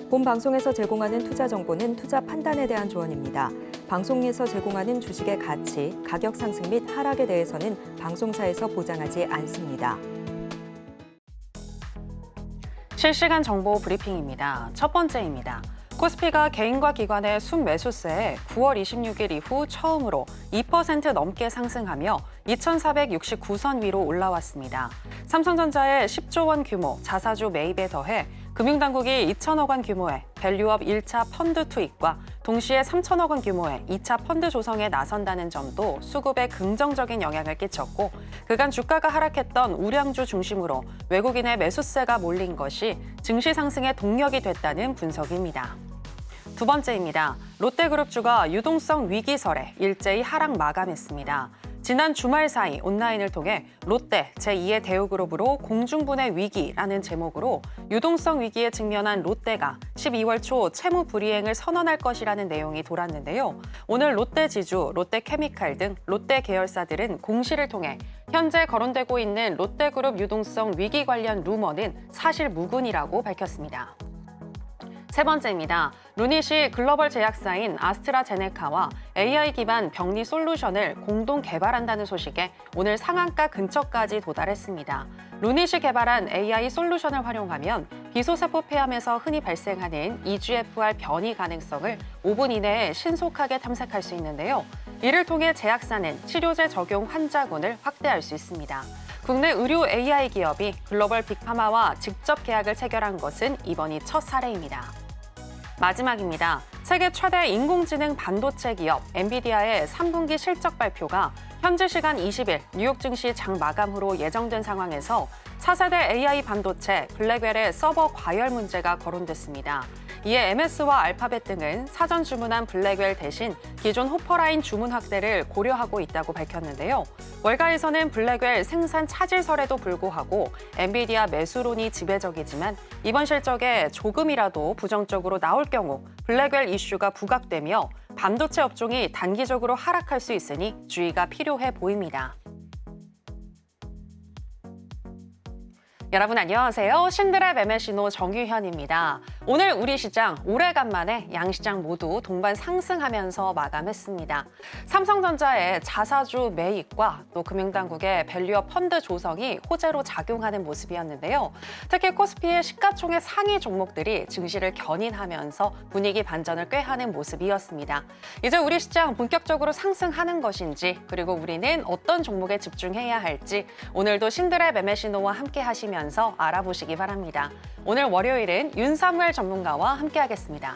본 방송에서 제공하는 투자 정보는 투자 판단에 대한 조언입니다. 방송에서 제공하는 주식의 가치, 가격 상승 및 하락에 대해서는 방송사에서 보장하지 않습니다. 실시간 정보 브리핑입니다. 첫 번째입니다. 코스피가 개인과 기관의 순매수세에 9월 26일 이후 처음으로 2% 넘게 상승하며 2,469선 위로 올라왔습니다. 삼성전자의 10조 원 규모 자사주 매입에 더해 금융당국이 2천억 원 규모의 밸류업 1차 펀드 투입과 동시에 3천억 원 규모의 2차 펀드 조성에 나선다는 점도 수급에 긍정적인 영향을 끼쳤고 그간 주가가 하락했던 우량주 중심으로 외국인의 매수세가 몰린 것이 증시 상승의 동력이 됐다는 분석입니다. 두 번째입니다. 롯데그룹주가 유동성 위기설에 일제히 하락 마감했습니다. 지난 주말 사이 온라인을 통해 롯데 제2의 대우그룹으로 공중분해 위기라는 제목으로 유동성 위기에 직면한 롯데가 12월 초 채무 불이행을 선언할 것이라는 내용이 돌았는데요. 오늘 롯데지주, 롯데케미칼 등 롯데 계열사들은 공시를 통해 현재 거론되고 있는 롯데그룹 유동성 위기 관련 루머는 사실 무근이라고 밝혔습니다. 세 번째입니다. 루닛이 글로벌 제약사인 아스트라제네카와 AI 기반 병리 솔루션을 공동 개발한다는 소식에 오늘 상한가 근처까지 도달했습니다. 루닛이 개발한 AI 솔루션을 활용하면 비소세포 폐암에서 흔히 발생하는 EGFR 변이 가능성을 5분 이내에 신속하게 탐색할 수 있는데요. 이를 통해 제약사는 치료제 적용 환자군을 확대할 수 있습니다. 국내 의료 AI 기업이 글로벌 빅파마와 직접 계약을 체결한 것은 이번이 첫 사례입니다. 마지막입니다. 세계 최대 인공지능 반도체 기업 엔비디아의 3분기 실적 발표가 현지 시간 20일 뉴욕 증시 장 마감으로 예정된 상황에서 차세대 AI 반도체 블랙웰의 서버 과열 문제가 거론됐습니다. 이에 MS와 알파벳 등은 사전 주문한 블랙웰 대신 기존 호퍼라인 주문 확대를 고려하고 있다고 밝혔는데요. 월가에서는 블랙웰 생산 차질설에도 불구하고 엔비디아 매수론이 지배적이지만 이번 실적에 조금이라도 부정적으로 나올 경우 블랙웰 이슈가 부각되며 반도체 업종이 단기적으로 하락할 수 있으니 주의가 필요해 보입니다. 여러분 안녕하세요. 신드랩 매매 신호 정유현입니다. 오늘 우리 시장 오래간만에 양시장 모두 동반 상승하면서 마감했습니다. 삼성전자의 자사주 매입과 또 금융당국의 밸류업 펀드 조성이 호재로 작용하는 모습이었는데요. 특히 코스피의 시가총액 상위 종목들이 증시를 견인하면서 분위기 반전을 꾀하는 모습이었습니다. 이제 우리 시장 본격적으로 상승하는 것인지 그리고 우리는 어떤 종목에 집중해야 할지 오늘도 신드랩 매매 신호와 함께 하시면 알아보시기 바랍니다. 오늘 월요일은 윤사무엘 전문가와 함께하겠습니다.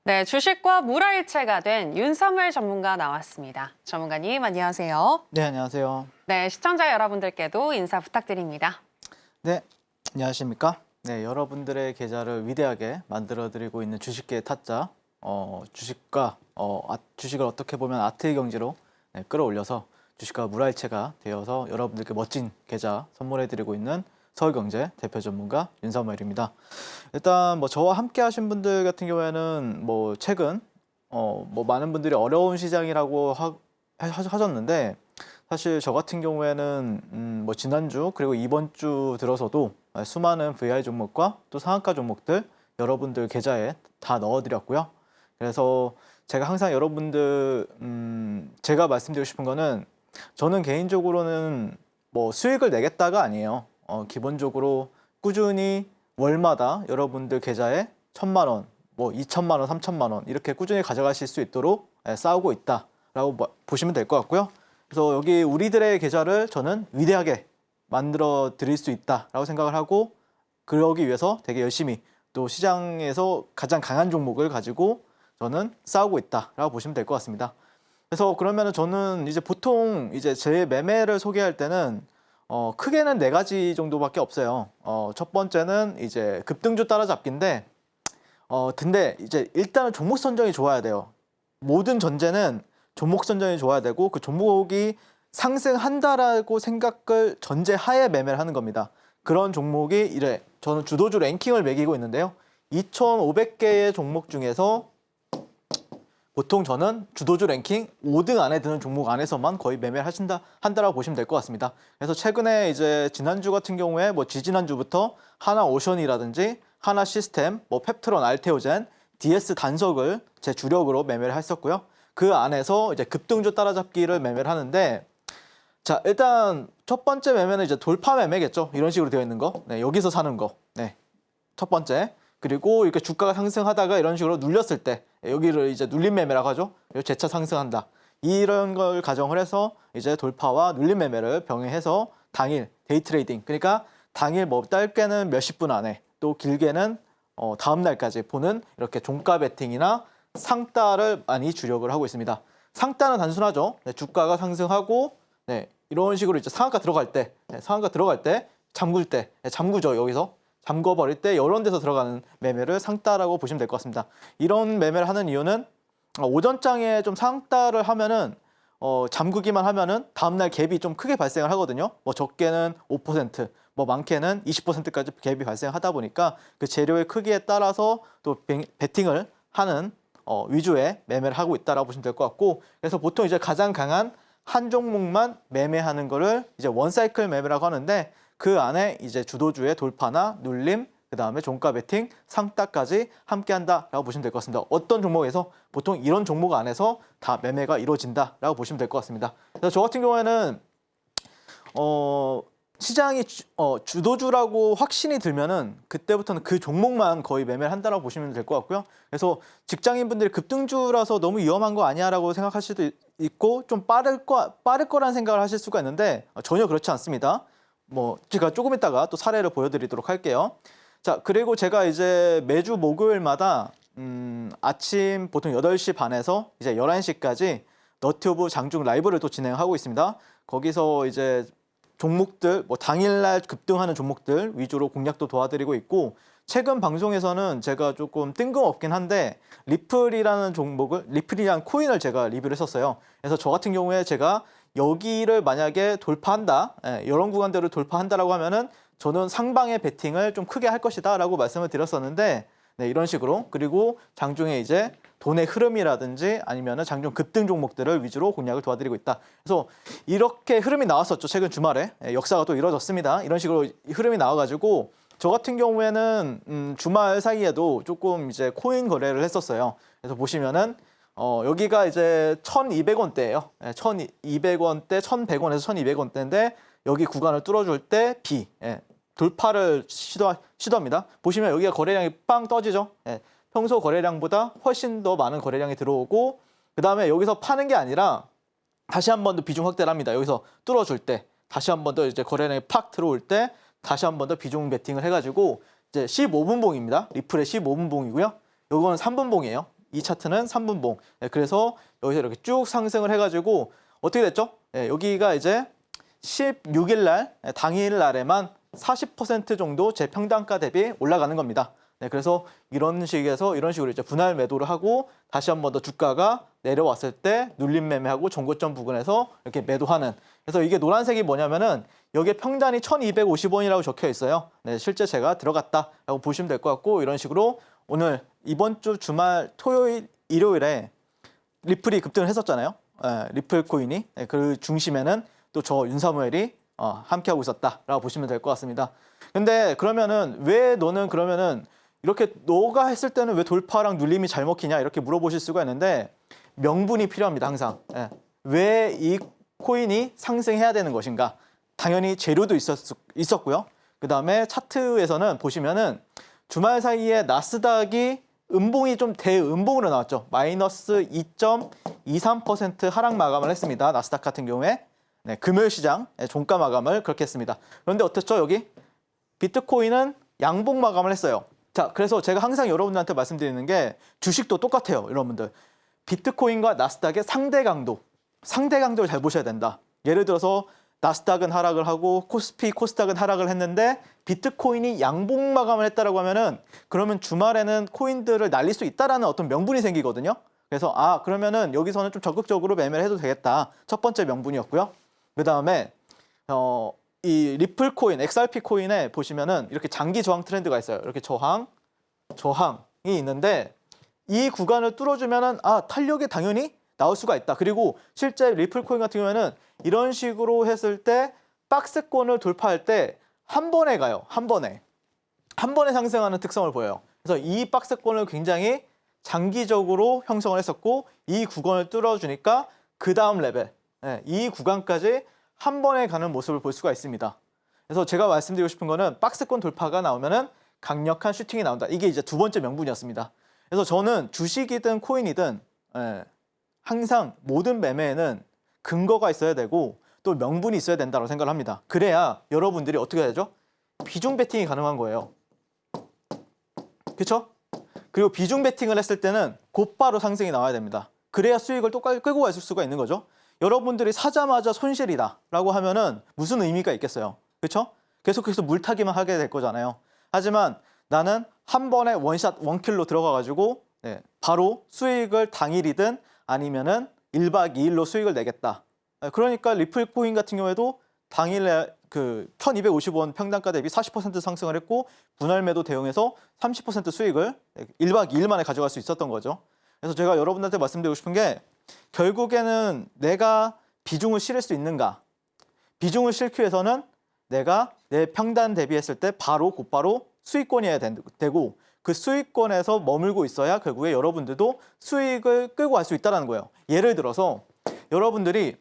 네, 주식과 물화일체가 된 윤사무엘 전문가 나왔습니다. 전문가님 안녕하세요. 네, 안녕하세요. 네, 시청자 여러분들께도 인사 부탁드립니다. 네, 안녕하십니까? 네, 여러분들의 계좌를 위대하게 만들어드리고 있는 주식계의 타짜, 주식을 어떻게 보면 아트의 경지로 끌어올려서 주식과 물화일체가 되어서 여러분들께 멋진 계좌 선물해드리고 있는 서울경제 대표 전문가 윤사무엘입니다. 일단 저와 함께 하신 분들 같은 경우에는 최근 많은 분들이 어려운 시장이라고 하셨는데 사실 저 같은 경우에는 지난주 그리고 이번 주 들어서도 수많은 VI 종목과 또 상한가 종목들 여러분들 계좌에 다 넣어드렸고요. 그래서 제가 항상 여러분들 제가 말씀드리고 싶은 거는 저는 개인적으로는 수익을 내겠다가 아니에요. 기본적으로 꾸준히 월마다 여러분들 계좌에 1,000만 원, 2,000만 원, 3,000만 원 이렇게 꾸준히 가져가실 수 있도록 싸우고 있다. 있다라고 보시면 될 것 같고요. 그래서 여기 우리들의 계좌를 저는 위대하게 만들어 드릴 수 있다라고 생각을 하고 그러기 위해서 되게 열심히 또 시장에서 가장 강한 종목을 가지고 저는 싸우고 있다라고 보시면 될 것 같습니다. 그래서 그러면은 저는 이제 보통 이제 제 매매를 소개할 때는 크게는 4가지 정도밖에 없어요. 첫 번째는 이제 급등주 따라잡기인데 근데 이제 일단은 종목 선정이 좋아야 돼요. 모든 전제는 종목 선정이 좋아야 되고 그 종목이 상승한다라고 생각을 전제하에 매매를 하는 겁니다. 그런 종목이 이래 저는 주도주 랭킹을 매기고 있는데요. 2,500개의 종목 중에서 보통 저는 주도주 랭킹 5등 안에 드는 종목 안에서만 거의 매매를 한다라고 보시면 될 것 같습니다. 그래서 최근에 이제 지난주 같은 경우에 뭐 지지난주부터 하나오션이라든지 하나시스템, 뭐 펩트론, 알테오젠, DS 단석을 제 주력으로 매매를 했었고요. 그 안에서 이제 급등주 따라잡기를 매매를 하는데 자, 일단 첫 번째 매매는 이제 돌파 매매겠죠. 이런 식으로 되어 있는 거. 네, 여기서 사는 거. 네. 첫 번째. 그리고 이렇게 주가가 상승하다가 이런 식으로 눌렸을 때 여기를 이제 눌림 매매라고 하죠. 재차 상승한다. 이런 걸 가정을 해서 이제 돌파와 눌림 매매를 병행해서 당일 데이 트레이딩. 그러니까 당일 뭐 짧게는 몇십 분 안에 또 길게는 다음 날까지 보는 이렇게 종가 베팅이나 상따를 많이 주력을 하고 있습니다. 상따는 단순하죠. 네, 주가가 상승하고 네, 이런 식으로 이제 상한가 들어갈 때, 상한가 들어갈 때, 잠글 때, 잠그죠. 여기서 잠궈버릴 때 이런 데서 들어가는 매매를 상따라고 보시면 될 것 같습니다. 이런 매매를 하는 이유는 오전장에 좀 상따를 하면은 잠그기만 하면은 다음날 갭이 좀 크게 발생을 하거든요. 뭐 적게는 5%, 뭐 많게는 20%까지 갭이 발생하다 보니까 그 재료의 크기에 따라서 또 베팅을 하는 위주의 매매를 하고 있다라고 보시면 될 것 같고, 그래서 보통 이제 가장 강한 한 종목만 매매하는 거를 이제 원사이클 매매라고 하는데 그 안에 이제 주도주의 돌파나 눌림, 그 다음에 종가 베팅, 상따까지 함께 한다라고 보시면 될 것 같습니다. 어떤 종목에서 보통 이런 종목 안에서 다 매매가 이루어진다라고 보시면 될 것 같습니다. 그래서 저 같은 경우에는 시장이 주도주라고 확신이 들면은 그때부터는 그 종목만 거의 매매를 한다라고 보시면 될 것 같고요. 그래서 직장인분들이 급등주라서 너무 위험한 거 아니야라고 생각할 수도 있고 좀 빠를 거라는 생각을 하실 수가 있는데 전혀 그렇지 않습니다. 뭐 제가 조금 있다가 또 사례를 보여드리도록 할게요. 자, 그리고 제가 이제 매주 목요일마다 아침 보통 8시 반에서 이제 11시까지 너튜브 장중 라이브를 또 진행하고 있습니다. 거기서 이제 종목들, 뭐 당일날 급등하는 종목들 위주로 공략도 도와드리고 있고, 최근 방송에서는 제가 조금 뜬금없긴 한데 리플이라는 코인을 제가 리뷰를 했었어요. 그래서 저 같은 경우에 제가 여기를 만약에 돌파한다, 이런 구간대로 돌파한다라고 하면은 저는 상방의 베팅을 좀 크게 할 것이다 라고 말씀을 드렸었는데, 네, 이런 식으로. 그리고 장중에 이제 돈의 흐름이라든지 아니면은 장중 급등 종목들을 위주로 공략을 도와드리고 있다. 그래서 이렇게 흐름이 나왔었죠. 최근 주말에. 역사가 또 이뤄졌습니다. 이런 식으로 흐름이 나와가지고 저 같은 경우에는 주말 사이에도 조금 이제 코인 거래를 했었어요. 그래서 보시면은 여기가 이제 1,200원대예요. 1,200원대, 1,100원에서 1,200원대인데 여기 구간을 뚫어줄 때 B, 돌파를 시도합니다. 보시면 여기가 거래량이 빵 떠지죠. 평소 거래량보다 훨씬 더 많은 거래량이 들어오고, 그 다음에 여기서 파는 게 아니라 다시 한 번 더 비중 확대를 합니다. 여기서 뚫어줄 때 다시 한 번 더 이제 거래량이 팍 들어올 때 다시 한 번 더 비중 베팅을 해가지고 이제 15분봉입니다. 리플의 15분봉이고요. 요거는 3분봉이에요. 이 차트는 3분봉. 그래서 여기서 이렇게 쭉 상승을 해가지고 어떻게 됐죠? 여기가 이제 16일 날 당일 날에만 40% 정도 제 평단가 대비 올라가는 겁니다. 그래서 이런 식으로 이제 분할 매도를 하고 다시 한 번 더 주가가 내려왔을 때 눌림 매매하고 정고점 부근에서 이렇게 매도하는. 그래서 이게 노란색이 뭐냐면은 여기에 평단이 1,250원이라고 적혀 있어요. 네, 실제 제가 들어갔다라고 보시면 될 것 같고, 이런 식으로 오늘 이번 주 주말 토요일, 일요일에 리플이 급등을 했었잖아요. 리플 코인이. 그 중심에는 또 저 윤사무엘이 함께하고 있었다라고 보시면 될 것 같습니다. 근데 그러면은 왜 너는 그러면은 이렇게 너가 했을 때는 왜 돌파랑 눌림이 잘 먹히냐 이렇게 물어보실 수가 있는데 명분이 필요합니다. 항상. 왜 이 코인이 상승해야 되는 것인가? 당연히 재료도 있었고요. 그 다음에 차트에서는 보시면은 주말 사이에 나스닥이 음봉이 좀 대음봉으로 나왔죠. 마이너스 0.23% 하락 마감을 했습니다. 나스닥 같은 경우에 네, 금요일 시장 종가 마감을 그렇게 했습니다. 그런데 어땠죠? 여기 비트코인은 양봉 마감을 했어요. 자, 그래서 제가 항상 여러분들한테 말씀드리는 게 주식도 똑같아요, 여러분들. 비트코인과 나스닥의 상대 강도를 잘 보셔야 된다. 예를 들어서 나스닥은 하락을 하고 코스닥은 하락을 했는데 비트코인이 양봉 마감을 했다라고 하면은 그러면 주말에는 코인들을 날릴 수 있다라는 어떤 명분이 생기거든요. 그래서 그러면은 여기서는 좀 적극적으로 매매를 해도 되겠다. 첫 번째 명분이었고요. 그다음에 이 리플 코인, XRP 코인에 보시면은 이렇게 장기 저항 트렌드가 있어요. 이렇게 저항이 있는데 이 구간을 뚫어주면은 탄력이 당연히 나올 수가 있다. 그리고 실제 리플 코인 같은 경우에는 이런 식으로 했을 때 박스권을 돌파할 때 한 번에 가요. 한 번에 상승하는 특성을 보여요. 그래서 이 박스권을 굉장히 장기적으로 형성을 했었고 이 구간을 뚫어주니까 그 다음 레벨, 이 구간까지 한 번에 가는 모습을 볼 수가 있습니다. 그래서 제가 말씀드리고 싶은 거는 박스권 돌파가 나오면은 강력한 슈팅이 나온다. 이게 이제 두 번째 명분이었습니다. 그래서 저는 주식이든 코인이든 항상 모든 매매에는 근거가 있어야 되고 또 명분이 있어야 된다고 생각을 합니다. 그래야 여러분들이 어떻게 해야 되죠? 비중 베팅이 가능한 거예요. 그렇죠? 그리고 비중 베팅을 했을 때는 곧바로 상승이 나와야 됩니다. 그래야 수익을 또 끌고 갈 수가 있는 거죠. 여러분들이 사자마자 손실이다 라고 하면은 무슨 의미가 있겠어요. 그렇죠? 계속해서 물타기만 하게 될 거잖아요. 하지만 나는 한 번에 원샷 원킬로 들어가가지고 바로 수익을 당일이든 아니면은 1박 2일로 수익을 내겠다. 그러니까 리플 코인 같은 경우에도 당일에 그 1250원 평단가 대비 40% 상승을 했고 분할 매도 대응해서 30% 수익을 1박 2일 만에 가져갈 수 있었던 거죠. 그래서 제가 여러분한테 말씀드리고 싶은 게 결국에는 내가 비중을 실을 수 있는가? 비중을 실기 위해서는 내가 내 평단 대비했을 때 곧바로 수익권이어야 되고 그 수익권에서 머물고 있어야 결국에 여러분들도 수익을 끌고 갈 수 있다는 거예요. 예를 들어서 여러분들이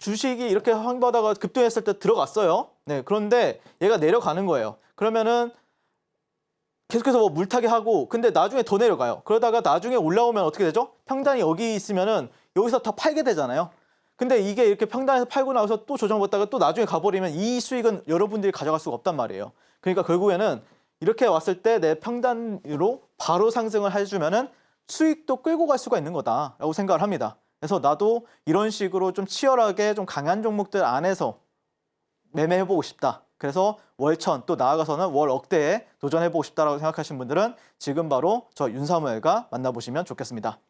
주식이 이렇게 황바다가 급등했을 때 들어갔어요. 그런데 얘가 내려가는 거예요. 그러면은 계속해서 뭐 물타기 하고 근데 나중에 더 내려가요. 그러다가 나중에 올라오면 어떻게 되죠? 평단이 여기 있으면은 여기서 다 팔게 되잖아요. 근데 이게 이렇게 평단에서 팔고 나서 또 조정받다가 또 나중에 가버리면 이 수익은 여러분들이 가져갈 수가 없단 말이에요. 그러니까 결국에는 이렇게 왔을 때 내 평단으로 바로 상승을 해주면은 수익도 끌고 갈 수가 있는 거다라고 생각을 합니다. 그래서 나도 이런 식으로 좀 치열하게 좀 강한 종목들 안에서 매매해보고 싶다. 그래서 월천 또 나아가서는 월 억대에 도전해보고 싶다라고 생각하시는 분들은 지금 바로 저 윤사무엘과 만나보시면 좋겠습니다.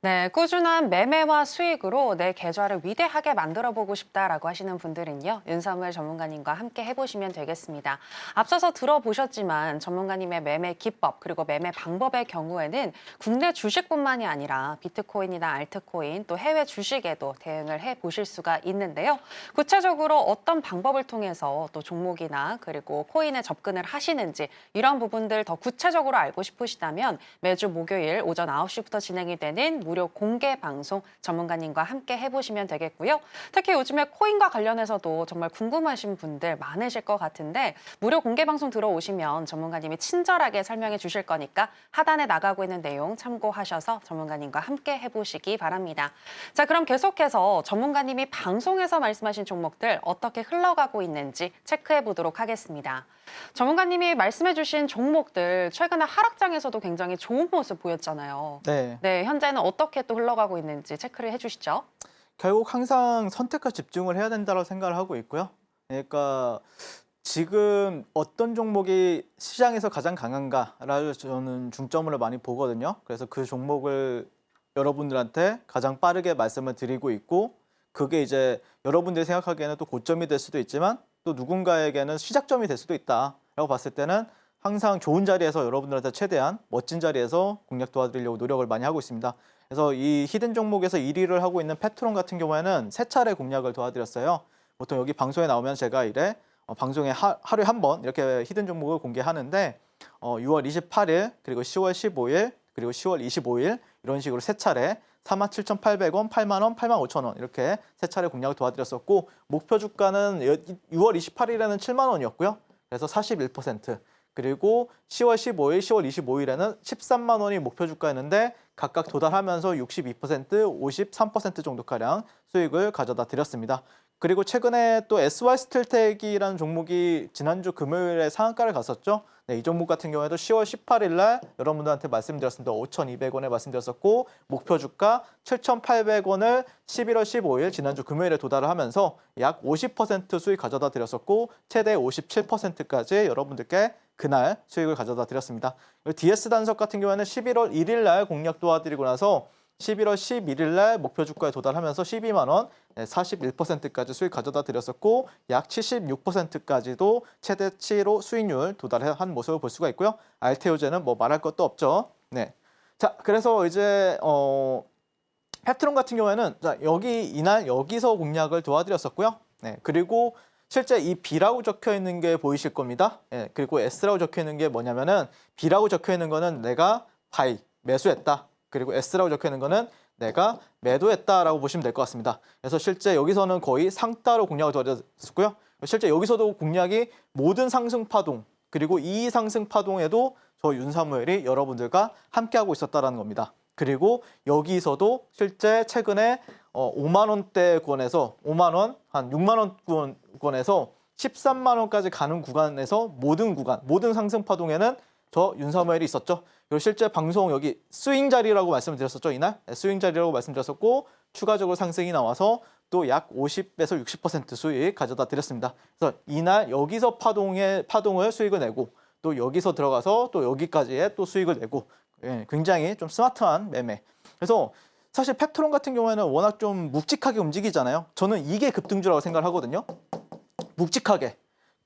네, 꾸준한 매매와 수익으로 내 계좌를 위대하게 만들어보고 싶다라고 하시는 분들은요, 윤사무엘 전문가님과 함께 해보시면 되겠습니다. 앞서서 들어보셨지만 전문가님의 매매 기법 그리고 매매 방법의 경우에는 국내 주식뿐만이 아니라 비트코인이나 알트코인 또 해외 주식에도 대응을 해보실 수가 있는데요. 구체적으로 어떤 방법을 통해서 또 종목이나 그리고 코인에 접근을 하시는지 이런 부분들 더 구체적으로 알고 싶으시다면 매주 목요일 오전 9시부터 진행이 되는 무료 공개 방송 전문가님과 함께 해보시면 되겠고요. 특히 요즘에 코인과 관련해서도 정말 궁금하신 분들 많으실 것 같은데 무료 공개 방송 들어오시면 전문가님이 친절하게 설명해 주실 거니까 하단에 나가고 있는 내용 참고하셔서 전문가님과 함께 해보시기 바랍니다. 자, 그럼 계속해서 전문가님이 방송에서 말씀하신 종목들 어떻게 흘러가고 있는지 체크해 보도록 하겠습니다. 전문가님이 말씀해 주신 종목들 최근에 하락장에서도 굉장히 좋은 모습 보였잖아요. 네, 현재는 어떻게 또 흘러가고 있는지 체크를 해주시죠. 결국 항상 선택과 집중을 해야 된다고 생각을 하고 있고요. 그러니까 지금 어떤 종목이 시장에서 가장 강한가를 저는 중점을 많이 보거든요. 그래서 그 종목을 여러분들한테 가장 빠르게 말씀을 드리고 있고 그게 이제 여러분들이 생각하기에는 또 고점이 될 수도 있지만 또 누군가에게는 시작점이 될 수도 있다라고 봤을 때는 항상 좋은 자리에서 여러분들한테 최대한 멋진 자리에서 공략 도와드리려고 노력을 많이 하고 있습니다. 그래서 이 히든 종목에서 1위를 하고 있는 페트론 같은 경우에는 3차례 공략을 도와드렸어요. 보통 여기 방송에 나오면 제가 방송에 하루에 한 번 이렇게 히든 종목을 공개하는데 6월 28일 그리고 10월 15일 그리고 10월 25일 이런 식으로 3차례 47,800원, 8만원, 85,000원 이렇게 3차례 공략을 도와드렸었고 목표 주가는 6월 28일에는 7만 원이었고요. 그래서 41%. 그리고 10월 15일, 10월 25일에는 13만 원이 목표 주가였는데 각각 도달하면서 62%, 53% 정도가량 수익을 가져다 드렸습니다. 그리고 최근에 또 SY스틸텍이라는 종목이 지난주 금요일에 상한가를 갔었죠. 네, 이 종목 같은 경우에도 10월 18일 날 여러분들한테 말씀드렸습니다. 5,200원에 말씀드렸었고 목표 주가 7,800원을 11월 15일 지난주 금요일에 도달을 하면서 약 50% 수익 가져다 드렸었고 최대 57%까지 여러분들께 그날 수익을 가져다 드렸습니다. DS 단석 같은 경우에는 11월 1일 날 공략 도와드리고 나서 11월 11일 날 목표 주가에 도달하면서 12만 원, 41%까지 수익 가져다 드렸었고 약 76%까지도 최대치로 수익률 도달한 모습을 볼 수가 있고요. 알테오제는 뭐 말할 것도 없죠. 네. 자, 그래서 이제 펩트론 같은 경우에는 자, 이날 여기서 공략을 도와드렸었고요. 네. 그리고 실제 이 B라고 적혀 있는 게 보이실 겁니다. 네. 그리고 S라고 적혀 있는 게 뭐냐면은 B라고 적혀 있는 거는 내가 바이, 매수했다. 그리고 S라고 적혀 있는 거는 내가 매도했다라고 보시면 될 것 같습니다. 그래서 실제 여기서는 거의 상따로 공략을 도와드렸고요. 실제 여기서도 공략이 모든 상승 파동 그리고 이 상승 파동에도 저 윤사무엘이 여러분들과 함께하고 있었다라는 겁니다. 그리고 여기서도 실제 최근에 5만 원대권에서 5만 원, 한 6만 원권에서 13만 원까지 가는 구간에서 모든 상승 파동에는 저 윤사무엘이 있었죠. 그리고 실제 방송 여기 스윙 자리라고 말씀드렸었죠. 이날 스윙 자리라고 말씀드렸었고 추가적으로 상승이 나와서 또 약 50에서 60% 수익 가져다 드렸습니다. 그래서 이날 여기서 파동을 수익을 내고 또 여기서 들어가서 또 여기까지의 또 수익을 내고 굉장히 좀 스마트한 매매. 그래서 사실 펩트론 같은 경우에는 워낙 좀 묵직하게 움직이잖아요. 저는 이게 급등주라고 생각을 하거든요. 묵직하게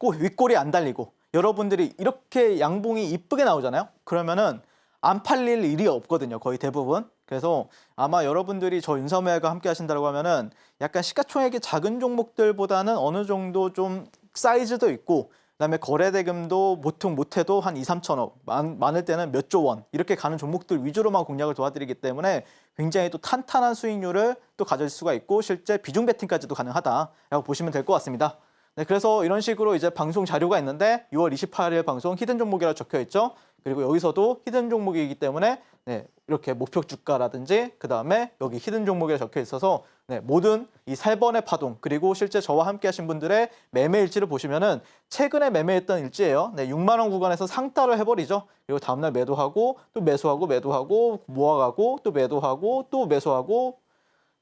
윗골이 안 달리고 여러분들이 이렇게 양봉이 이쁘게 나오잖아요. 그러면은 안 팔릴 일이 없거든요. 거의 대부분. 그래서 아마 여러분들이 저 윤사무엘과 함께 하신다고 하면은 약간 시가총액이 작은 종목들보다는 어느 정도 좀 사이즈도 있고 그다음에 거래대금도 보통 못해도 한 2, 3천억, 많을 때는 몇 조 원 이렇게 가는 종목들 위주로만 공략을 도와드리기 때문에 굉장히 또 탄탄한 수익률을 또 가질 수가 있고 실제 비중 베팅까지도 가능하다라고 보시면 될 것 같습니다. 네, 그래서 이런 식으로 이제 방송 자료가 있는데 6월 28일 방송 히든 종목이라고 적혀 있죠. 그리고 여기서도 히든 종목이기 때문에 네, 이렇게 목표 주가라든지 그 다음에 여기 히든 종목이라고 적혀 있어서 네, 모든 이 3번의 파동 그리고 실제 저와 함께 하신 분들의 매매 일지를 보시면은 최근에 매매했던 일지예요. 네, 6만 원 구간에서 상따를 해버리죠. 그리고 다음날 매도하고 또 매수하고 매도하고 모아가고 또 매도하고 또 매수하고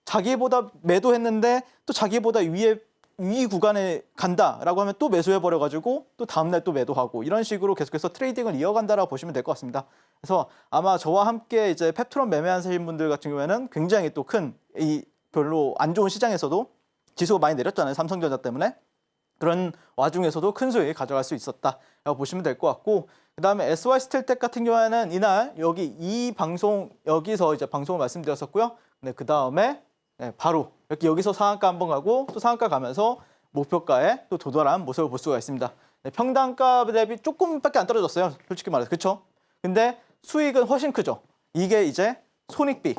자기보다 매도했는데 또 자기보다 위 구간에 간다라고 하면 또 매수해버려가지고 또 다음날 또 매도하고 이런 식으로 계속해서 트레이딩을 이어간다라고 보시면 될 것 같습니다. 그래서 아마 저와 함께 이제 펩트론 매매하시는 분들 같은 경우에는 굉장히 또 큰 이 별로 안 좋은 시장에서도 지수가 많이 내렸잖아요. 삼성전자 때문에. 그런 와중에서도 큰 수익 가져갈 수 있었다라고 보시면 될 것 같고 그 다음에 SY스틸텍 같은 경우에는 이날 여기서 이제 방송을 말씀드렸었고요. 네, 그 다음에 네, 바로 이렇게 여기서 상한가 한번 가고 또 상한가 가면서 목표가에 또 도달한 모습을 볼 수가 있습니다. 네, 평단가 대비 조금밖에 안 떨어졌어요. 솔직히 말해서. 그렇죠? 근데 수익은 훨씬 크죠. 이게 이제 손익비.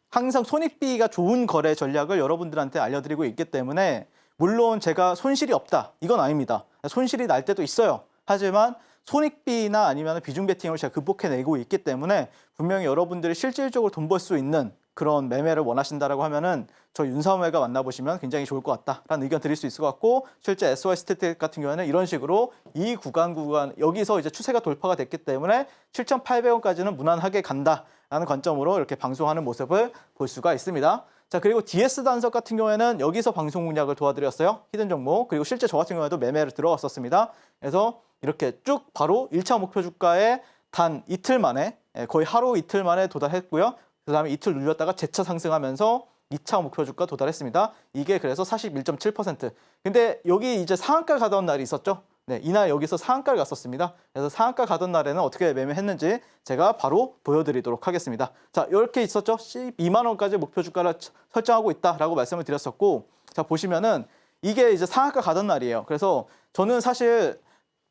항상 손익비가 좋은 거래 전략을 여러분들한테 알려드리고 있기 때문에 물론 제가 손실이 없다. 이건 아닙니다. 손실이 날 때도 있어요. 하지만 손익비나 아니면 비중 베팅을 제가 극복해내고 있기 때문에 분명히 여러분들이 실질적으로 돈 벌 수 있는 그런 매매를 원하신다라고 하면은 저 윤사무엘과 만나보시면 굉장히 좋을 것 같다라는 의견 드릴 수 있을 것 같고 실제 SY스틸텍 같은 경우에는 이런 식으로 이 구간 여기서 이제 추세가 돌파가 됐기 때문에 7,800원까지는 무난하게 간다라는 관점으로 이렇게 방송하는 모습을 볼 수가 있습니다. 자, 그리고 DS 단석 같은 경우에는 여기서 방송 공략을 도와드렸어요. 히든 종목. 그리고 실제 저 같은 경우에도 매매를 들어갔었습니다. 그래서 이렇게 쭉 바로 1차 목표 주가에 단 이틀 만에 거의 하루 이틀 만에 도달했고요. 그 다음에 이틀 눌렸다가 재차 상승하면서 2차 목표 주가 도달했습니다. 이게 그래서 41.7%. 근데 여기 이제 상한가 가던 날이 있었죠. 네, 이날 여기서 상한가를 갔었습니다. 그래서 상한가 가던 날에는 어떻게 매매했는지 제가 바로 보여드리도록 하겠습니다. 자, 이렇게 있었죠. 12만 원까지 목표 주가를 설정하고 있다라고 말씀을 드렸었고, 자 보시면은 이게 이제 상한가 가던 날이에요. 그래서 저는 사실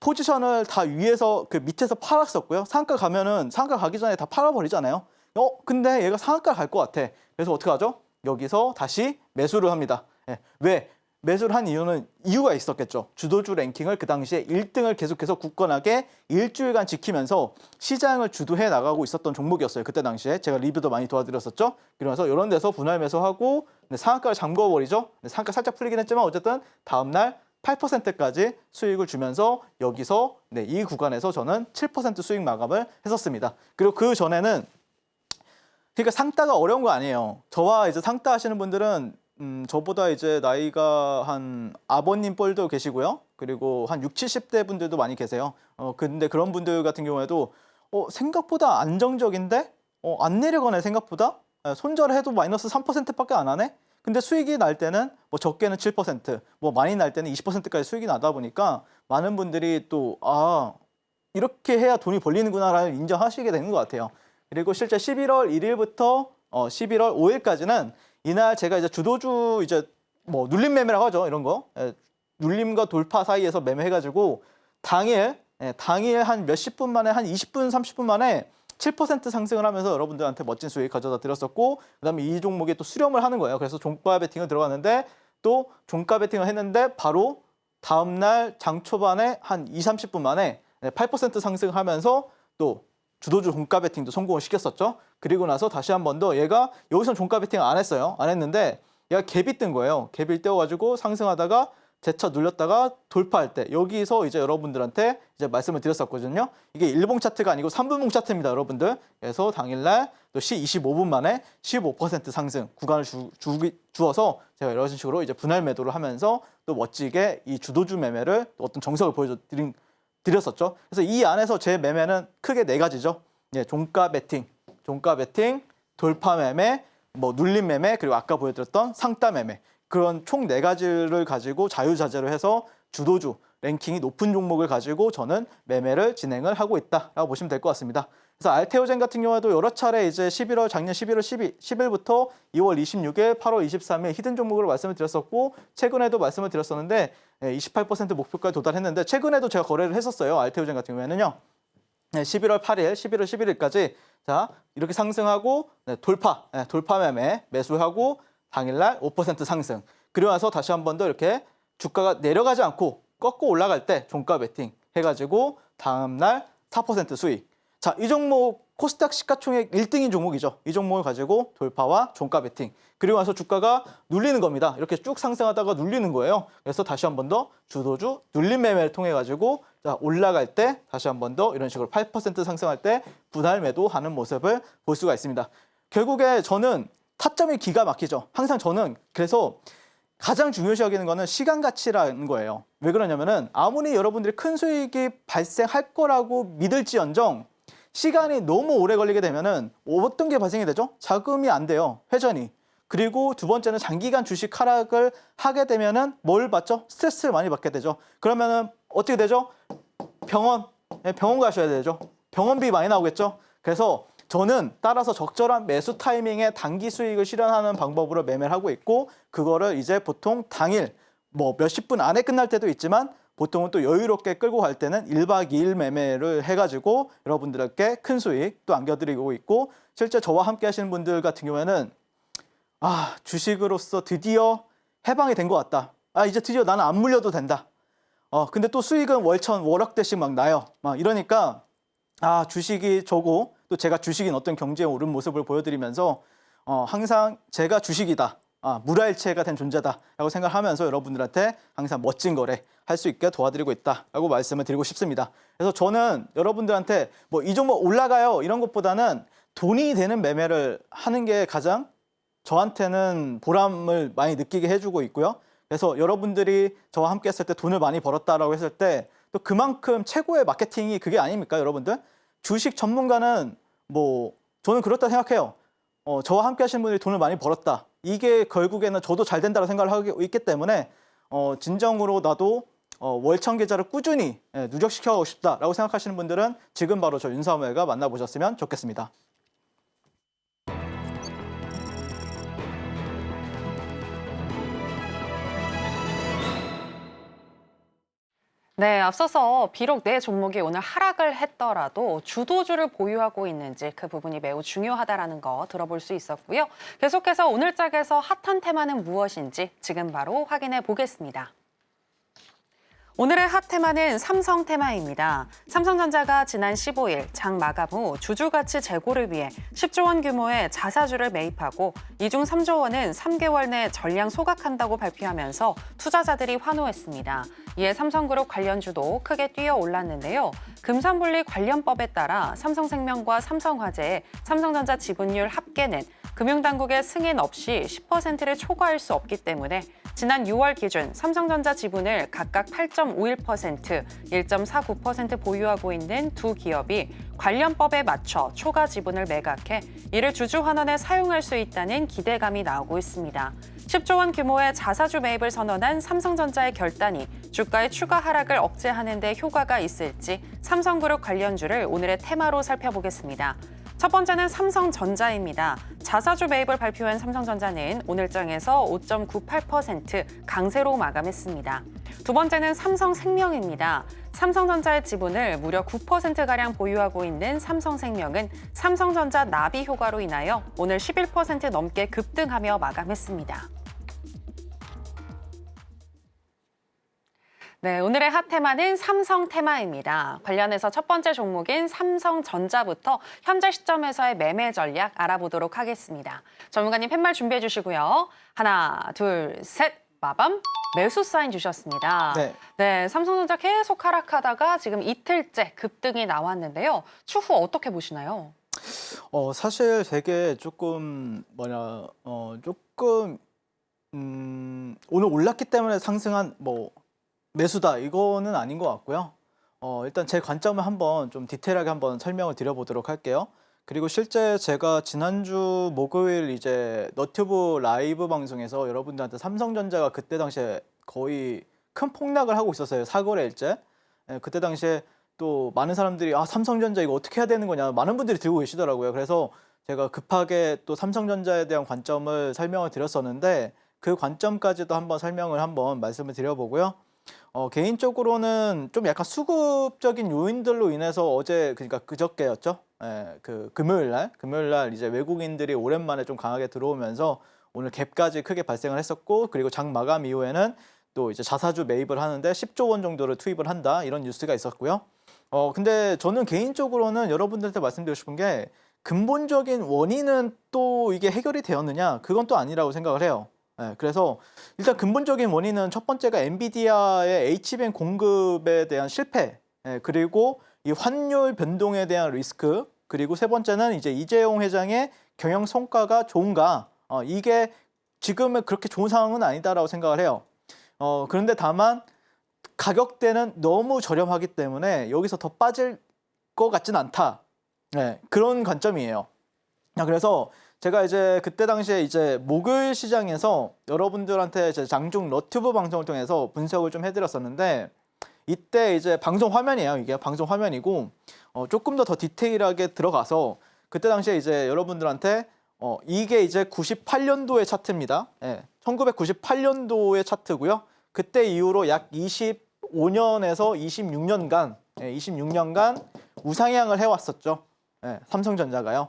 포지션을 다 위에서 그 밑에서 팔았었고요. 상한가 가면은 상한가 가기 전에 다 팔아버리잖아요. 근데 얘가 상한가 갈 것 같아. 그래서 어떻게 하죠? 여기서 다시 매수를 합니다. 왜? 매수를 한 이유가 있었겠죠. 주도주 랭킹을 그 당시에 1등을 계속해서 굳건하게 일주일간 지키면서 시장을 주도해 나가고 있었던 종목이었어요. 그때 당시에 제가 리뷰도 많이 도와드렸었죠. 그러면서 이런 데서 분할 매수하고 상한가를 잠궈버리죠. 상한가 살짝 풀리긴 했지만 어쨌든 다음날 8%까지 수익을 주면서 여기서 이 구간에서 저는 7% 수익 마감을 했었습니다. 그리고 그 전에는 그러니까 상따가 어려운 거 아니에요. 저와 이제 상따 하시는 분들은 저보다 이제 나이가 한 아버님 뻘도 계시고요. 그리고 한 60, 70대 분들도 많이 계세요. 근데 그런 분들 같은 경우에도 생각보다 안정적인데 안 내려가네 생각보다. 손절해도 마이너스 3%밖에 안 하네. 근데 수익이 날 때는 뭐 적게는 7%, 뭐 많이 날 때는 20%까지 수익이 나다 보니까 많은 분들이 또 이렇게 해야 돈이 벌리는구나라는 인정하시게 되는 것 같아요. 그리고 실제 11월 1일부터 11월 5일까지는 이날 제가 이제 주도주 이제 뭐 눌림 매매라고 하죠. 이런 거. 눌림과 돌파 사이에서 매매해가지고 당일 한 몇십 분 만에 한 20분, 30분 만에 7% 상승을 하면서 여러분들한테 멋진 수익 가져다 드렸었고 그다음에 이 종목에 또 수렴을 하는 거예요. 그래서 종가 베팅을 들어갔는데 또 종가 베팅을 했는데 바로 다음날 장 초반에 한 2, 30분 만에 8% 상승하면서 또 주도주 종가 베팅도 성공을 시켰었죠. 그리고 나서 다시 한 번 더 얘가 여기서는 종가 베팅을 안 했어요. 안 했는데 얘가 갭이 뜬 거예요. 갭을 떼어가지고 상승하다가 재차 눌렸다가 돌파할 때 여기서 이제 여러분들한테 이제 말씀을 드렸었거든요. 이게 1분 차트가 아니고 3분봉 차트입니다, 여러분들. 그래서 당일날 또 25분 만에 15% 상승 구간을 주어서 제가 이런 식으로 이제 분할 매도를 하면서 또 멋지게 이 주도주 매매를 또 어떤 정석을 보여드렸었죠. 그래서 이 안에서 제 매매는 크게 4가지죠. 종가 베팅, 돌파 매매, 뭐 눌림 매매, 그리고 아까 보여드렸던 상따 매매. 그런 총 4가지를 가지고 자유자재로 해서 주도주, 랭킹이 높은 종목을 가지고 저는 매매를 진행을 하고 있다라고 보시면 될 것 같습니다. 그래서 알테오젠 같은 경우에도 여러 차례 이제 작년 11월 10일부터 2월 26일, 8월 23일 히든 종목으로 말씀을 드렸었고 최근에도 말씀을 드렸었는데 28% 목표까지 도달했는데 최근에도 제가 거래를 했었어요. 알테오젠 같은 경우에는요. 11월 8일, 11월 11일까지 자 이렇게 상승하고 돌파 매매 매수하고 당일날 5% 상승. 그리고 나서 다시 한 번 더 이렇게 주가가 내려가지 않고 꺾고 올라갈 때 종가 베팅 해가지고 다음날 4% 수익. 자, 이 종목 코스닥 시가총액 1등인 종목이죠. 이 종목을 가지고 돌파와 종가 베팅. 그리고 나서 주가가 눌리는 겁니다. 이렇게 쭉 상승하다가 눌리는 거예요. 그래서 다시 한 번 더 주도주 눌림 매매를 통해 가지고 자, 올라갈 때 다시 한 번 더 이런 식으로 8% 상승할 때 분할 매도하는 모습을 볼 수가 있습니다. 결국에 저는 타점이 기가 막히죠. 항상 저는 그래서 가장 중요시 여기는 거는 시간 가치라는 거예요. 왜 그러냐면은 아무리 여러분들이 큰 수익이 발생할 거라고 믿을지언정 시간이 너무 오래 걸리게 되면은 어떤 게 발생이 되죠? 자금이 안 돼요. 회전이. 그리고 두 번째는 장기간 주식 하락을 하게 되면은 뭘 받죠? 스트레스를 많이 받게 되죠. 그러면은 어떻게 되죠? 병원 가셔야 되죠. 병원비 많이 나오겠죠. 그래서 저는 따라서 적절한 매수 타이밍에 단기 수익을 실현하는 방법으로 매매를 하고 있고 그거를 이제 보통 당일 뭐 몇십 분 안에 끝날 때도 있지만 보통은 또 여유롭게 끌고 갈 때는 1박 2일 매매를 해가지고 여러분들께 큰 수익 또 안겨드리고 있고 실제 저와 함께 하시는 분들 같은 경우에는 주식으로서 드디어 해방이 된 것 같다. 이제 드디어 나는 안 물려도 된다. 근데 또 수익은 월억대씩 막 나요. 막 이러니까 주식이 저고 또 제가 주식인 어떤 경제에 오른 모습을 보여드리면서 항상 제가 주식이다. 물화일체가 된 존재다라고 생각하면서 여러분들한테 항상 멋진 거래 할 수 있게 도와드리고 있다라고 말씀을 드리고 싶습니다. 그래서 저는 여러분들한테 뭐 이 종목 올라가요 이런 것보다는 돈이 되는 매매를 하는 게 가장 저한테는 보람을 많이 느끼게 해주고 있고요. 그래서 여러분들이 저와 함께 했을 때 돈을 많이 벌었다라고 했을 때 또 그만큼 최고의 마케팅이 그게 아닙니까, 여러분들? 주식 전문가는 뭐 저는 그렇다 생각해요. 저와 함께 하시는 분들이 돈을 많이 벌었다. 이게 결국에는 저도 잘 된다고 생각을 하고 있기 때문에 진정으로 나도 월천 계좌를 꾸준히 누적시켜가고 싶다라고 생각하시는 분들은 지금 바로 저 윤사무엘과 만나보셨으면 좋겠습니다. 네, 앞서서 비록 내 종목이 오늘 하락을 했더라도 주도주를 보유하고 있는지 그 부분이 매우 중요하다라는 거 들어볼 수 있었고요. 계속해서 오늘 짝에서 핫한 테마는 무엇인지 지금 바로 확인해 보겠습니다. 오늘의 핫 테마는 삼성 테마입니다. 삼성전자가 지난 15일 장 마감 후 주주가치 제고를 위해 10조 원 규모의 자사주를 매입하고 이 중 3조 원은 3개월 내 전량 소각한다고 발표하면서 투자자들이 환호했습니다. 이에 삼성그룹 관련주도 크게 뛰어 올랐는데요. 금산분리 관련법에 따라 삼성생명과 삼성화재의 삼성전자 지분율 합계는 금융당국의 승인 없이 10%를 초과할 수 없기 때문에 지난 6월 기준 삼성전자 지분을 각각 8.51%, 1.49% 보유하고 있는 두 기업이 관련법에 맞춰 초과 지분을 매각해 이를 주주환원에 사용할 수 있다는 기대감이 나오고 있습니다. 10조 원 규모의 자사주 매입을 선언한 삼성전자의 결단이 주가의 추가 하락을 억제하는 데 효과가 있을지 삼성그룹 관련주를 오늘의 테마로 살펴보겠습니다. 첫 번째는 삼성전자입니다. 자사주 매입을 발표한 삼성전자는 오늘 장에서 5.98% 강세로 마감했습니다. 두 번째는 삼성생명입니다. 삼성전자의 지분을 무려 9%가량 보유하고 있는 삼성생명은 삼성전자 나비 효과로 인하여 오늘 11% 넘게 급등하며 마감했습니다. 네, 오늘의 핫 테마는 삼성 테마입니다. 관련해서 첫 번째 종목인 삼성전자부터 현재 시점에서의 매매 전략 알아보도록 하겠습니다. 전문가님 팻말 준비해 주시고요. 하나, 둘, 셋, 빠밤. 매수 사인 주셨습니다. 네, 삼성전자 계속 하락하다가 지금 이틀째 급등이 나왔는데요. 추후 어떻게 보시나요? 사실 되게 조금 오늘 올랐기 때문에 상승한 매수다 이거는 아닌 것 같고요. 일단 제 관점을 한번 좀 디테일하게 한번 설명을 드려보도록 할게요. 그리고 실제 제가 지난주 목요일 이제 너튜브 라이브 방송에서 여러분들한테 삼성전자가 그때 당시에 거의 큰 폭락을 하고 있었어요. 4거래일째. 그때 당시에 또 많은 사람들이 삼성전자 이거 어떻게 해야 되는 거냐 많은 분들이 들고 계시더라고요. 그래서 제가 급하게 또 삼성전자에 대한 관점을 설명을 드렸었는데 그 관점까지도 한번 말씀을 드려보고요. 개인적으로는 좀 약간 수급적인 요인들로 인해서 그러니까 그저께였죠. 그 금요일 날 이제 외국인들이 오랜만에 좀 강하게 들어오면서 오늘 갭까지 크게 발생을 했었고, 그리고 장 마감 이후에는 또 이제 자사주 매입을 하는데 10조 원 정도를 투입을 한다 이런 뉴스가 있었고요. 근데 저는 개인적으로는 여러분들한테 말씀드리고 싶은 게 근본적인 원인은 또 이게 해결이 되었느냐 그건 또 아니라고 생각을 해요. 그래서 일단 근본적인 원인은 첫 번째가 엔비디아의 HBM 공급에 대한 실패, 그리고 이 환율 변동에 대한 리스크, 그리고 세 번째는 이제 이재용 회장의 경영 성과가 좋은가, 이게 지금은 그렇게 좋은 상황은 아니다라고 생각을 해요. 그런데 다만 가격대는 너무 저렴하기 때문에 여기서 더 빠질 것 같진 않다. 그런 관점이에요. 그래서 제가 이제 그때 당시에 이제 목요일 시장에서 여러분들한테 제 장중 너튜브 방송을 통해서 분석을 좀 해드렸었는데, 이때 이제 방송 화면이에요. 이게 방송 화면이고, 조금 더 디테일하게 들어가서 그때 당시에 이제 여러분들한테 이게 이제 98년도의 차트입니다. 1998년도의 차트고요. 그때 이후로 약 25년에서 26년간 우상향을 해왔었죠. 삼성전자가요.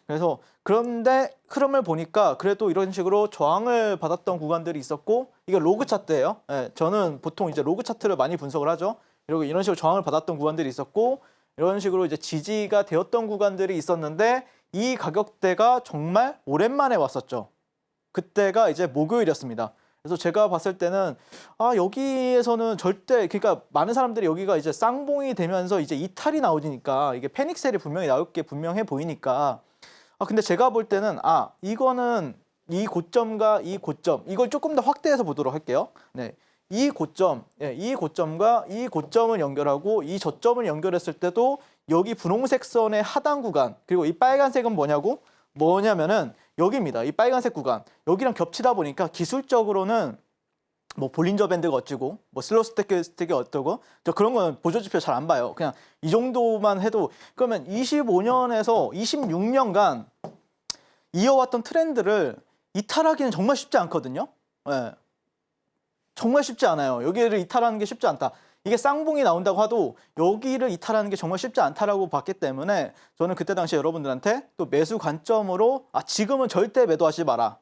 그래서 그런데 흐름을 보니까 그래도 이런 식으로 저항을 받았던 구간들이 있었고, 이게 로그 차트예요. 저는 보통 이제 로그 차트를 많이 분석을 하죠. 그리고 이런 식으로 저항을 받았던 구간들이 있었고, 이런 식으로 이제 지지가 되었던 구간들이 있었는데, 이 가격대가 정말 오랜만에 왔었죠. 그때가 이제 목요일이었습니다. 그래서 제가 봤을 때는 여기에서는 절대, 그러니까 많은 사람들이 여기가 이제 쌍봉이 되면서 이제 이탈이 나오니까 이게 패닉셀이 분명히 나올 게 분명해 보이니까, 근데 제가 볼 때는 이거는 이 고점과 이 고점, 이걸 조금 더 확대해서 보도록 할게요. 이 고점과 이 고점을 연결하고 이 저점을 연결했을 때도 여기 분홍색 선의 하단 구간, 그리고 이 빨간색은 뭐냐면은 여기입니다. 이 빨간색 구간, 여기랑 겹치다 보니까 기술적으로는 볼린저 밴드가 어찌고 슬로우 스틱이 어떠고, 저 그런 거는 보조 지표 잘 안 봐요. 그냥 이 정도만 해도, 그러면 25년에서 26년간 이어왔던 트렌드를 이탈하기는 정말 쉽지 않거든요. 정말 쉽지 않아요. 여기를 이탈하는 게 쉽지 않다. 이게 쌍봉이 나온다고 하도 여기를 이탈하는 게 정말 쉽지 않다라고 봤기 때문에 저는 그때 당시 여러분들한테 또 매수 관점으로 지금은 절대 매도하지 마라.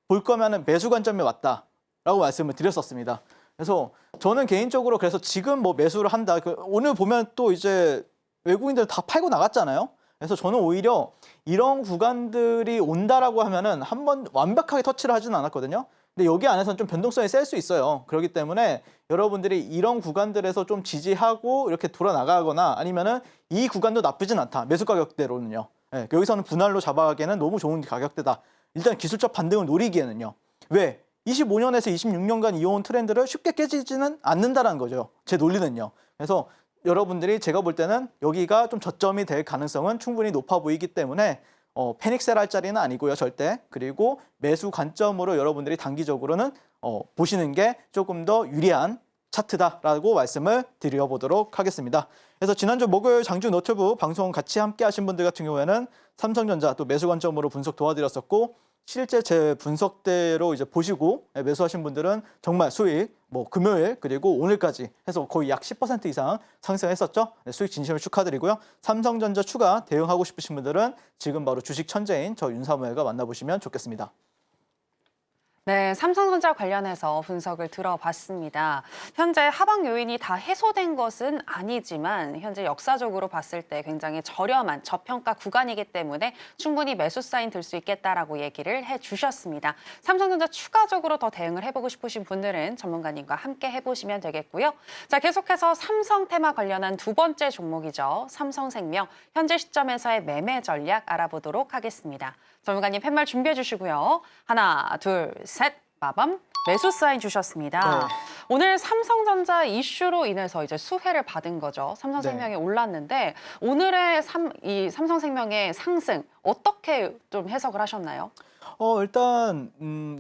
볼 거면은 매수 관점이 왔다라고 말씀을 드렸었습니다. 그래서 저는 개인적으로 그래서 지금 뭐 매수를 한다. 오늘 보면 또 이제 외국인들 다 팔고 나갔잖아요. 그래서 저는 오히려 이런 구간들이 온다라고 하면은 한번 완벽하게 터치를 하지는 않았거든요. 근데 여기 안에서는 좀 변동성이 셀 수 있어요. 그렇기 때문에 여러분들이 이런 구간들에서 좀 지지하고 이렇게 돌아 나가거나 아니면은 이 구간도 나쁘진 않다. 매수 가격대로는요. 네, 여기서는 분할로 잡아가기에는 너무 좋은 가격대다. 일단 기술적 반등을 노리기에는요. 왜? 25년에서 26년간 이어온 트렌드를 쉽게 깨지지는 않는다는 거죠. 제 논리는요. 그래서 여러분들이 제가 볼 때는 여기가 좀 저점이 될 가능성은 충분히 높아 보이기 때문에 패닉셀 할 자리는 아니고요, 절대. 그리고 매수 관점으로 여러분들이 단기적으로는 보시는 게 조금 더 유리한 차트다라고 말씀을 드려보도록 하겠습니다. 그래서 지난주 목요일 장주 너튜브 방송 같이 함께 하신 분들 같은 경우에는 삼성전자 또 매수 관점으로 분석 도와드렸었고 실제 제 분석대로 이제 보시고 매수하신 분들은 정말 수익 뭐 금요일 그리고 오늘까지 해서 거의 약 10% 이상 상승했었죠. 네, 수익 진심을 축하드리고요. 삼성전자 추가 대응하고 싶으신 분들은 지금 바로 주식 천재인 저 윤사무엘과 만나보시면 좋겠습니다. 네, 삼성전자 관련해서 분석을 들어봤습니다. 현재 하방 요인이 다 해소된 것은 아니지만 현재 역사적으로 봤을 때 굉장히 저렴한 저평가 구간이기 때문에 충분히 매수 사인 들 수 있겠다라고 얘기를 해주셨습니다. 삼성전자 추가적으로 더 대응을 해보고 싶으신 분들은 전문가님과 함께 해보시면 되겠고요. 자, 계속해서 삼성 테마 관련한 두 번째 종목이죠. 삼성생명 현재 시점에서의 매매 전략 알아보도록 하겠습니다. 전문가님 팻말 준비해 주시고요. 하나, 둘, 셋, 빠밤. 매수 사인 주셨습니다. 네. 오늘 삼성전자 이슈로 인해서 이제 수혜를 받은 거죠. 삼성생명이 올랐는데 오늘의 이 삼성생명의 상승 어떻게 좀 해석을 하셨나요? 일단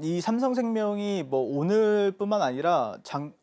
이 삼성생명이 뭐 오늘뿐만 아니라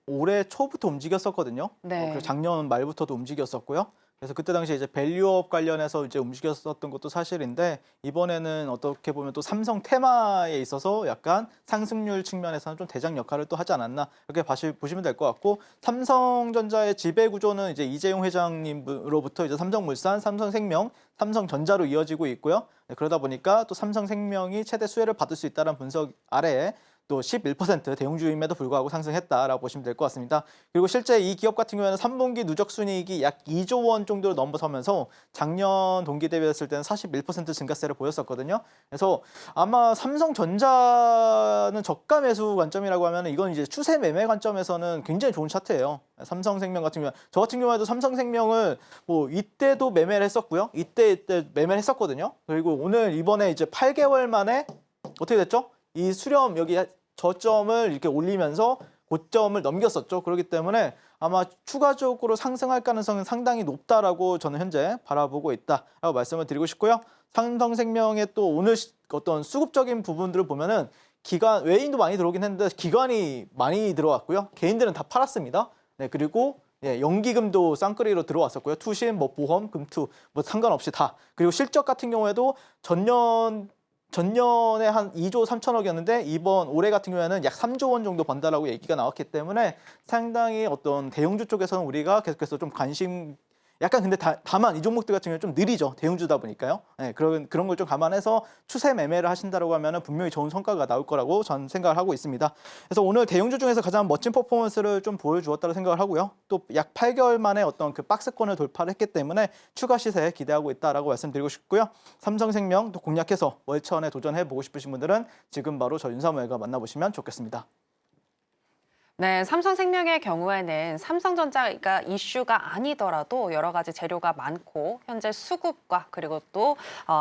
올해 초부터 움직였었거든요. 네. 그리고 작년 말부터도 움직였었고요. 그래서 그때 당시에 이제 밸류업 관련해서 이제 움직였었던 것도 사실인데 이번에는 어떻게 보면 또 삼성 테마에 있어서 약간 상승률 측면에서는 좀 대장 역할을 또 하지 않았나 이렇게 보시면 될 것 같고 삼성전자의 지배 구조는 이제 이재용 회장님으로부터 이제 삼성물산, 삼성생명, 삼성전자로 이어지고 있고요. 네, 그러다 보니까 또 삼성생명이 최대 수혜를 받을 수 있다는 분석 아래에 또 11% 대형주임에도 불구하고 상승했다라고 보시면 될 것 같습니다. 그리고 실제 이 기업 같은 경우에는 3분기 누적 순이익이 약 2조 원 정도로 넘어서면서 작년 동기 대비했을 때는 41% 증가세를 보였었거든요. 그래서 아마 삼성전자는 저가 매수 관점이라고 하면 이건 이제 추세 매매 관점에서는 굉장히 좋은 차트예요. 삼성생명 같은 경우 저 같은 경우에도 삼성생명을 뭐 이때도 매매를 했었고요. 이때 매매를 했었거든요. 그리고 오늘 이번에 이제 8개월 만에 어떻게 됐죠? 이 수렴 여기 저점을 이렇게 올리면서 고점을 넘겼었죠. 그렇기 때문에 아마 추가적으로 상승할 가능성은 상당히 높다라고 저는 현재 바라보고 있다라고 말씀을 드리고 싶고요. 삼성생명의 또 오늘 어떤 수급적인 부분들을 보면은 외인도 많이 들어오긴 했는데 기관이 많이 들어왔고요. 개인들은 다 팔았습니다. 네, 그리고 연기금도 쌍끌이로 들어왔었고요. 투신, 뭐 보험, 금투 뭐 상관없이 다. 그리고 실적 같은 경우에도 전년에 한 2조 3천억이었는데 이번 올해 같은 경우에는 약 3조 원 정도 번다라고 얘기가 나왔기 때문에 상당히 어떤 대형주 쪽에서는 우리가 계속해서 좀 관심 약간 근데 다만 이 종목들 같은 경우는 좀 느리죠. 대형주다 보니까요. 네, 그런 걸 좀 감안해서 추세 매매를 하신다고 하면은 분명히 좋은 성과가 나올 거라고 전 생각을 하고 있습니다. 그래서 오늘 대형주 중에서 가장 멋진 퍼포먼스를 좀 보여주었다고 생각을 하고요. 또 약 8개월 만에 어떤 그 박스권을 돌파를 했기 때문에 추가 시세 기대하고 있다라고 말씀드리고 싶고요. 삼성생명 또 공략해서 월천에 도전해 보고 싶으신 분들은 지금 바로 저 윤사무엘과 만나보시면 좋겠습니다. 네, 삼성생명의 경우에는 삼성전자가 이슈가 아니더라도 여러 가지 재료가 많고 현재 수급과 그리고 또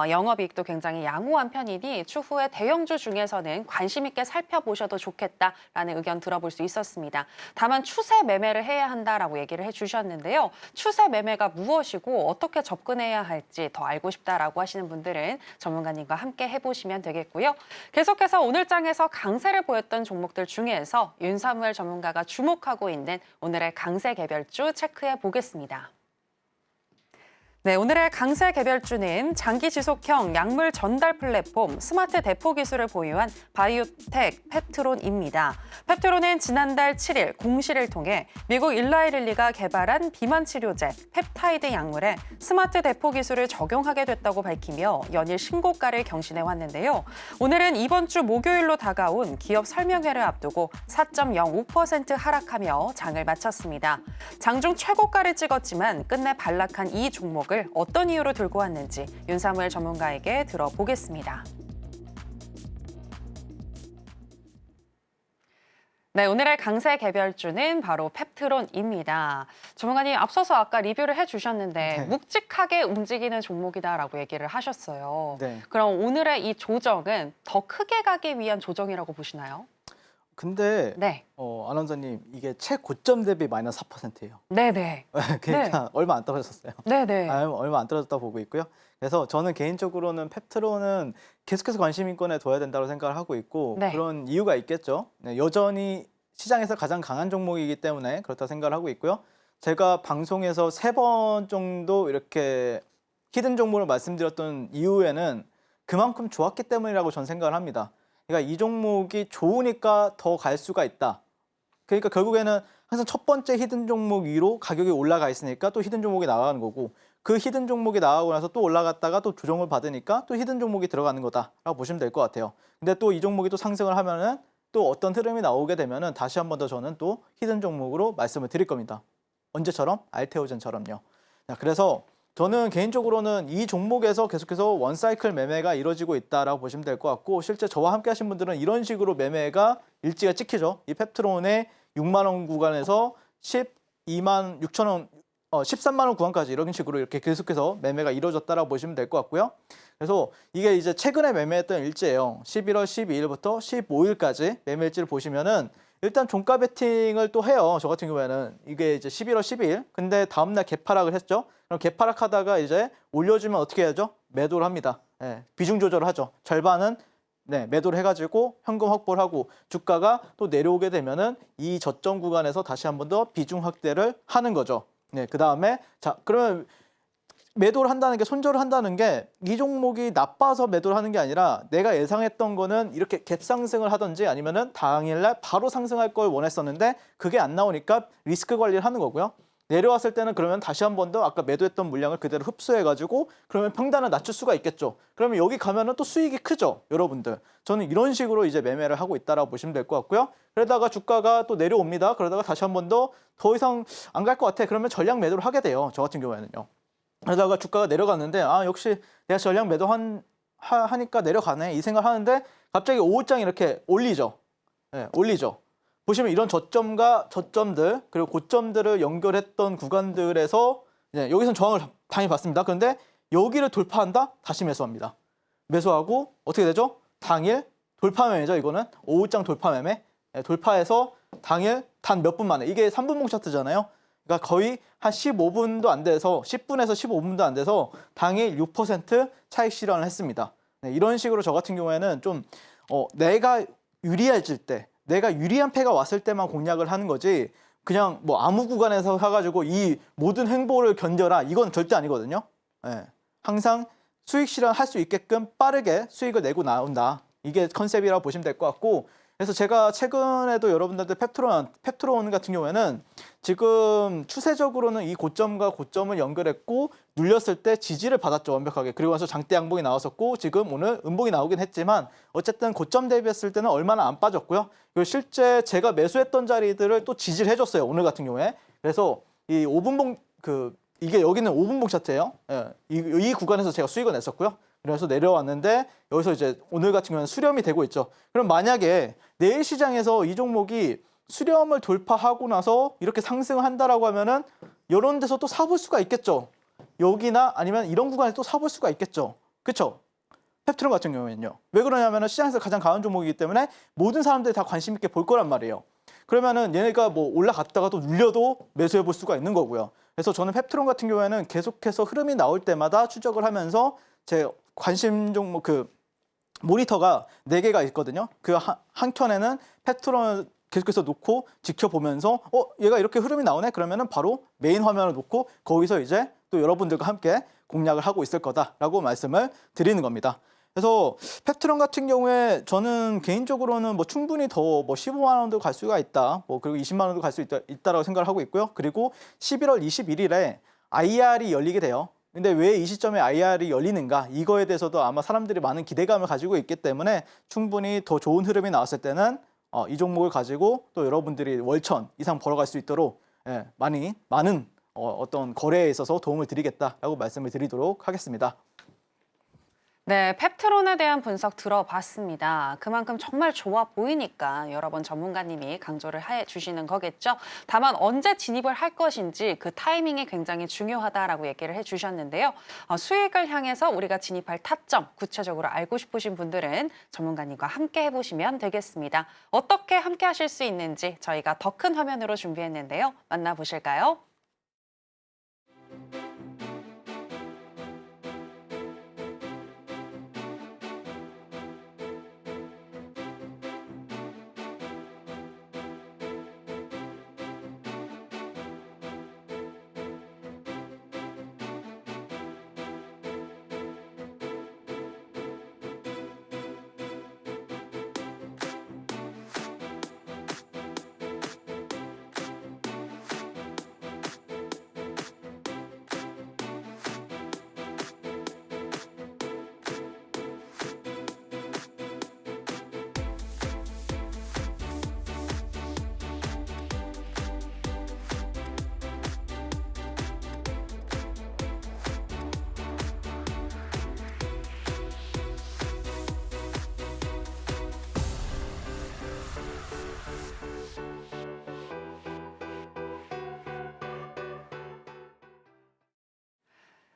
영업이익도 굉장히 양호한 편이니 추후에 대형주 중에서는 관심 있게 살펴보셔도 좋겠다라는 의견 들어볼 수 있었습니다. 다만 추세 매매를 해야 한다라고 얘기를 해주셨는데요. 추세 매매가 무엇이고 어떻게 접근해야 할지 더 알고 싶다라고 하시는 분들은 전문가님과 함께 해보시면 되겠고요. 계속해서 오늘 장에서 강세를 보였던 종목들 중에서 윤사무엘 전문가가 주목하고 있는 오늘의 강세 개별주 체크해 보겠습니다. 네, 오늘의 강세 개별주는 장기 지속형 약물 전달 플랫폼 스마트 대포 기술을 보유한 바이오텍 펩트론입니다. 펩트론은 지난달 7일 공시를 통해 미국 일라이릴리가 개발한 비만 치료제 펩타이드 약물에 스마트 대포 기술을 적용하게 됐다고 밝히며 연일 신고가를 경신해 왔는데요. 오늘은 이번 주 목요일로 다가온 기업 설명회를 앞두고 4.05% 하락하며 장을 마쳤습니다. 장중 최고가를 찍었지만 끝내 반락한 이 종목을 어떤 이유로 들고 왔는지 윤사무엘 전문가에게 들어보겠습니다. 네, 오늘의 강세 개별주는 바로 펩트론입니다. 전문가님, 앞서서 아까 리뷰를 해주셨는데 네. 묵직하게 움직이는 종목이다라고 얘기를 하셨어요. 네. 그럼 오늘의 이 조정은 더 크게 가기 위한 조정이라고 보시나요? 근데 네. 아나운서님 이게 최고점 대비 마이너스 4%예요. 네네. 그러니까 얼마 안 떨어졌어요. 네네. 얼마 안 떨어졌다 보고 있고요. 그래서 저는 개인적으로는 펩트론은 계속해서 관심인권에 둬야 된다고 생각을 하고 있고 네. 그런 이유가 있겠죠. 네, 여전히 시장에서 가장 강한 종목이기 때문에 그렇다 생각을 하고 있고요. 제가 방송에서 3번 정도 이렇게 히든 종목을 말씀드렸던 이유에는 그만큼 좋았기 때문이라고 저는 생각을 합니다. 그러니까 이 종목이 좋으니까 더 갈 수가 있다. 그러니까 결국에는 항상 첫 번째 히든 종목 위로 가격이 올라가 있으니까 또 히든 종목이 나가는 거고 그 히든 종목이 나가고 나서 또 올라갔다가 또 조정을 받으니까 또 히든 종목이 들어가는 거다라고 보시면 될 것 같아요. 근데 또 이 종목이 또 상승을 하면은 또 어떤 흐름이 나오게 되면은 다시 한 번 더 저는 또 히든 종목으로 말씀을 드릴 겁니다. 언제처럼? 알테오젠처럼요. 자, 그래서 저는 개인적으로는 이 종목에서 계속해서 원사이클 매매가 이루어지고 있다라고 보시면 될 것 같고 실제 저와 함께 하신 분들은 이런 식으로 매매가 일지가 찍히죠. 이 펩트론의 6만 원 구간에서 12만 6천 원, 13만 원 구간까지 이런 식으로 이렇게 계속해서 매매가 이루어졌다라고 보시면 될 것 같고요. 그래서 이게 이제 최근에 매매했던 일지예요. 11월 12일부터 15일까지 매매 일지를 보시면은 일단 종가 베팅을 또 해요. 저 같은 경우에는 이게 이제 11월 12일. 근데 다음날 개파락을 했죠. 그럼 개파락하다가 이제 올려주면 어떻게 해야죠? 매도를 합니다. 네, 비중 조절을 하죠. 절반은 매도를 해가지고 현금 확보를 하고 주가가 또 내려오게 되면은 이 저점 구간에서 다시 한 번 더 비중 확대를 하는 거죠. 네, 그 다음에 자 그러면 매도를 한다는 게 손절을 한다는 게 이 종목이 나빠서 매도를 하는 게 아니라 내가 예상했던 거는 이렇게 갭 상승을 하든지 아니면은 당일날 바로 상승할 걸 원했었는데 그게 안 나오니까 리스크 관리를 하는 거고요. 내려왔을 때는 그러면 다시 한 번 더 아까 매도했던 물량을 그대로 흡수해가지고 그러면 평단을 낮출 수가 있겠죠. 그러면 여기 가면은 또 수익이 크죠, 여러분들. 저는 이런 식으로 이제 매매를 하고 있다라고 보시면 될 것 같고요. 그러다가 주가가 또 내려옵니다. 그러다가 다시 한 번 더 이상 안 갈 것 같아. 그러면 전량 매도를 하게 돼요. 저 같은 경우에는요. 그러다가 주가가 내려갔는데 역시 내가 전량 매도 하니까 내려가네 이 생각을 하는데 갑자기 오후장 이렇게 올리죠. 네, 올리죠. 보시면 이런 저점과 저점들 그리고 고점들을 연결했던 구간들에서 여기서 저항을 당연히 받습니다. 그런데 여기를 돌파한다? 다시 매수합니다. 매수하고 어떻게 되죠? 당일 돌파 매매죠. 이거는 오후장 돌파 매매. 돌파해서 당일 단 몇 분 만에 이게 3분봉 차트잖아요. 그러니까 거의 한 15분도 안 돼서 10분에서 15분도 안 돼서 당일 6% 차익 실현을 했습니다. 이런 식으로 저 같은 경우에는 좀 내가 유리해질 때 내가 유리한 패가 왔을 때만 공략을 하는 거지 그냥 뭐 아무 구간에서 사가지고 이 모든 행보를 견뎌라 이건 절대 아니거든요. 항상 수익 실현할 수 있게끔 빠르게 수익을 내고 나온다. 이게 컨셉이라고 보시면 될 것 같고 그래서 제가 최근에도 여러분들한테 펩트론 같은 경우에는 지금 추세적으로는 이 고점과 고점을 연결했고 눌렸을 때 지지를 받았죠, 완벽하게. 그리고 나서 장대 양봉이 나왔었고 지금 오늘 음봉이 나오긴 했지만 어쨌든 고점 대비했을 때는 얼마나 안 빠졌고요. 그리고 실제 제가 매수했던 자리들을 또 지지를 해줬어요, 오늘 같은 경우에. 그래서 이 5분봉 이게 여기는 5분봉 차트예요. 이 구간에서 제가 수익을 냈었고요. 그래서 내려왔는데 여기서 이제 오늘 같은 경우는 수렴이 되고 있죠. 그럼 만약에 내일 시장에서 이 종목이 수렴을 돌파하고 나서 이렇게 상승을 한다라고 하면은 이런 데서 또 사볼 수가 있겠죠. 여기나 아니면 이런 구간에 또 사볼 수가 있겠죠. 그렇죠? 펩트론 같은 경우에는요. 왜 그러냐면은 시장에서 가장 강한 종목이기 때문에 모든 사람들이 다 관심 있게 볼 거란 말이에요. 그러면은 얘네가 뭐 올라갔다가 또 눌려도 매수해 볼 수가 있는 거고요. 그래서 저는 펩트론 같은 경우에는 계속해서 흐름이 나올 때마다 추적을 하면서 제 관심 종목 모니터가 4개가 있거든요. 그 한켠에는 펩트론을 계속해서 놓고 지켜보면서 얘가 이렇게 흐름이 나오네? 그러면은 바로 메인 화면을 놓고 거기서 이제 또 여러분들과 함께 공략을 하고 있을 거다라고 말씀을 드리는 겁니다. 그래서 펩트론 같은 경우에 저는 개인적으로는 뭐 충분히 더 뭐 15만 원도 갈 수가 있다. 뭐 그리고 20만 원도 갈 수 있다라고 생각을 하고 있고요. 그리고 11월 21일에 IR이 열리게 돼요. 근데 왜 이 시점에 IR이 열리는가? 이거에 대해서도 아마 사람들이 많은 기대감을 가지고 있기 때문에 충분히 더 좋은 흐름이 나왔을 때는 이 종목을 가지고 또 여러분들이 월천 이상 벌어갈 수 있도록 많은 어떤 거래에 있어서 도움을 드리겠다라고 말씀을 드리도록 하겠습니다. 네, 펩트론에 대한 분석 들어봤습니다. 그만큼 정말 좋아 보이니까 여러 번 전문가님이 강조를 해주시는 거겠죠. 다만 언제 진입을 할 것인지 그 타이밍이 굉장히 중요하다라고 얘기를 해주셨는데요. 수익을 향해서 우리가 진입할 타점 구체적으로 알고 싶으신 분들은 전문가님과 함께 해보시면 되겠습니다. 어떻게 함께 하실 수 있는지 저희가 더 큰 화면으로 준비했는데요. 만나보실까요?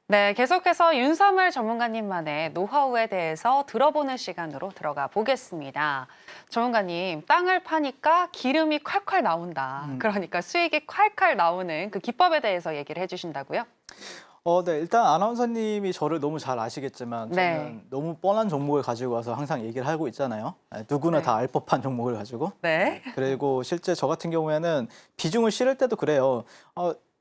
네, 계속해서 윤섬을 전문가님만의 노하우에 대해서 들어보는 시간으로 들어가 보겠습니다. 전문가님, 땅을 파니까 기름이 콸콸 나온다. 그러니까 수익이 콸콸 나오는 그 기법에 대해서 얘기를 해주신다고요? 네, 일단 아나운서님이 저를 너무 잘 아시겠지만 저는 네. 너무 뻔한 종목을 가지고 와서 항상 얘기를 하고 있잖아요. 누구나 네. 다 알 법한 종목을 가지고. 네. 그리고 실제 저 같은 경우에는 비중을 실을 때도 그래요.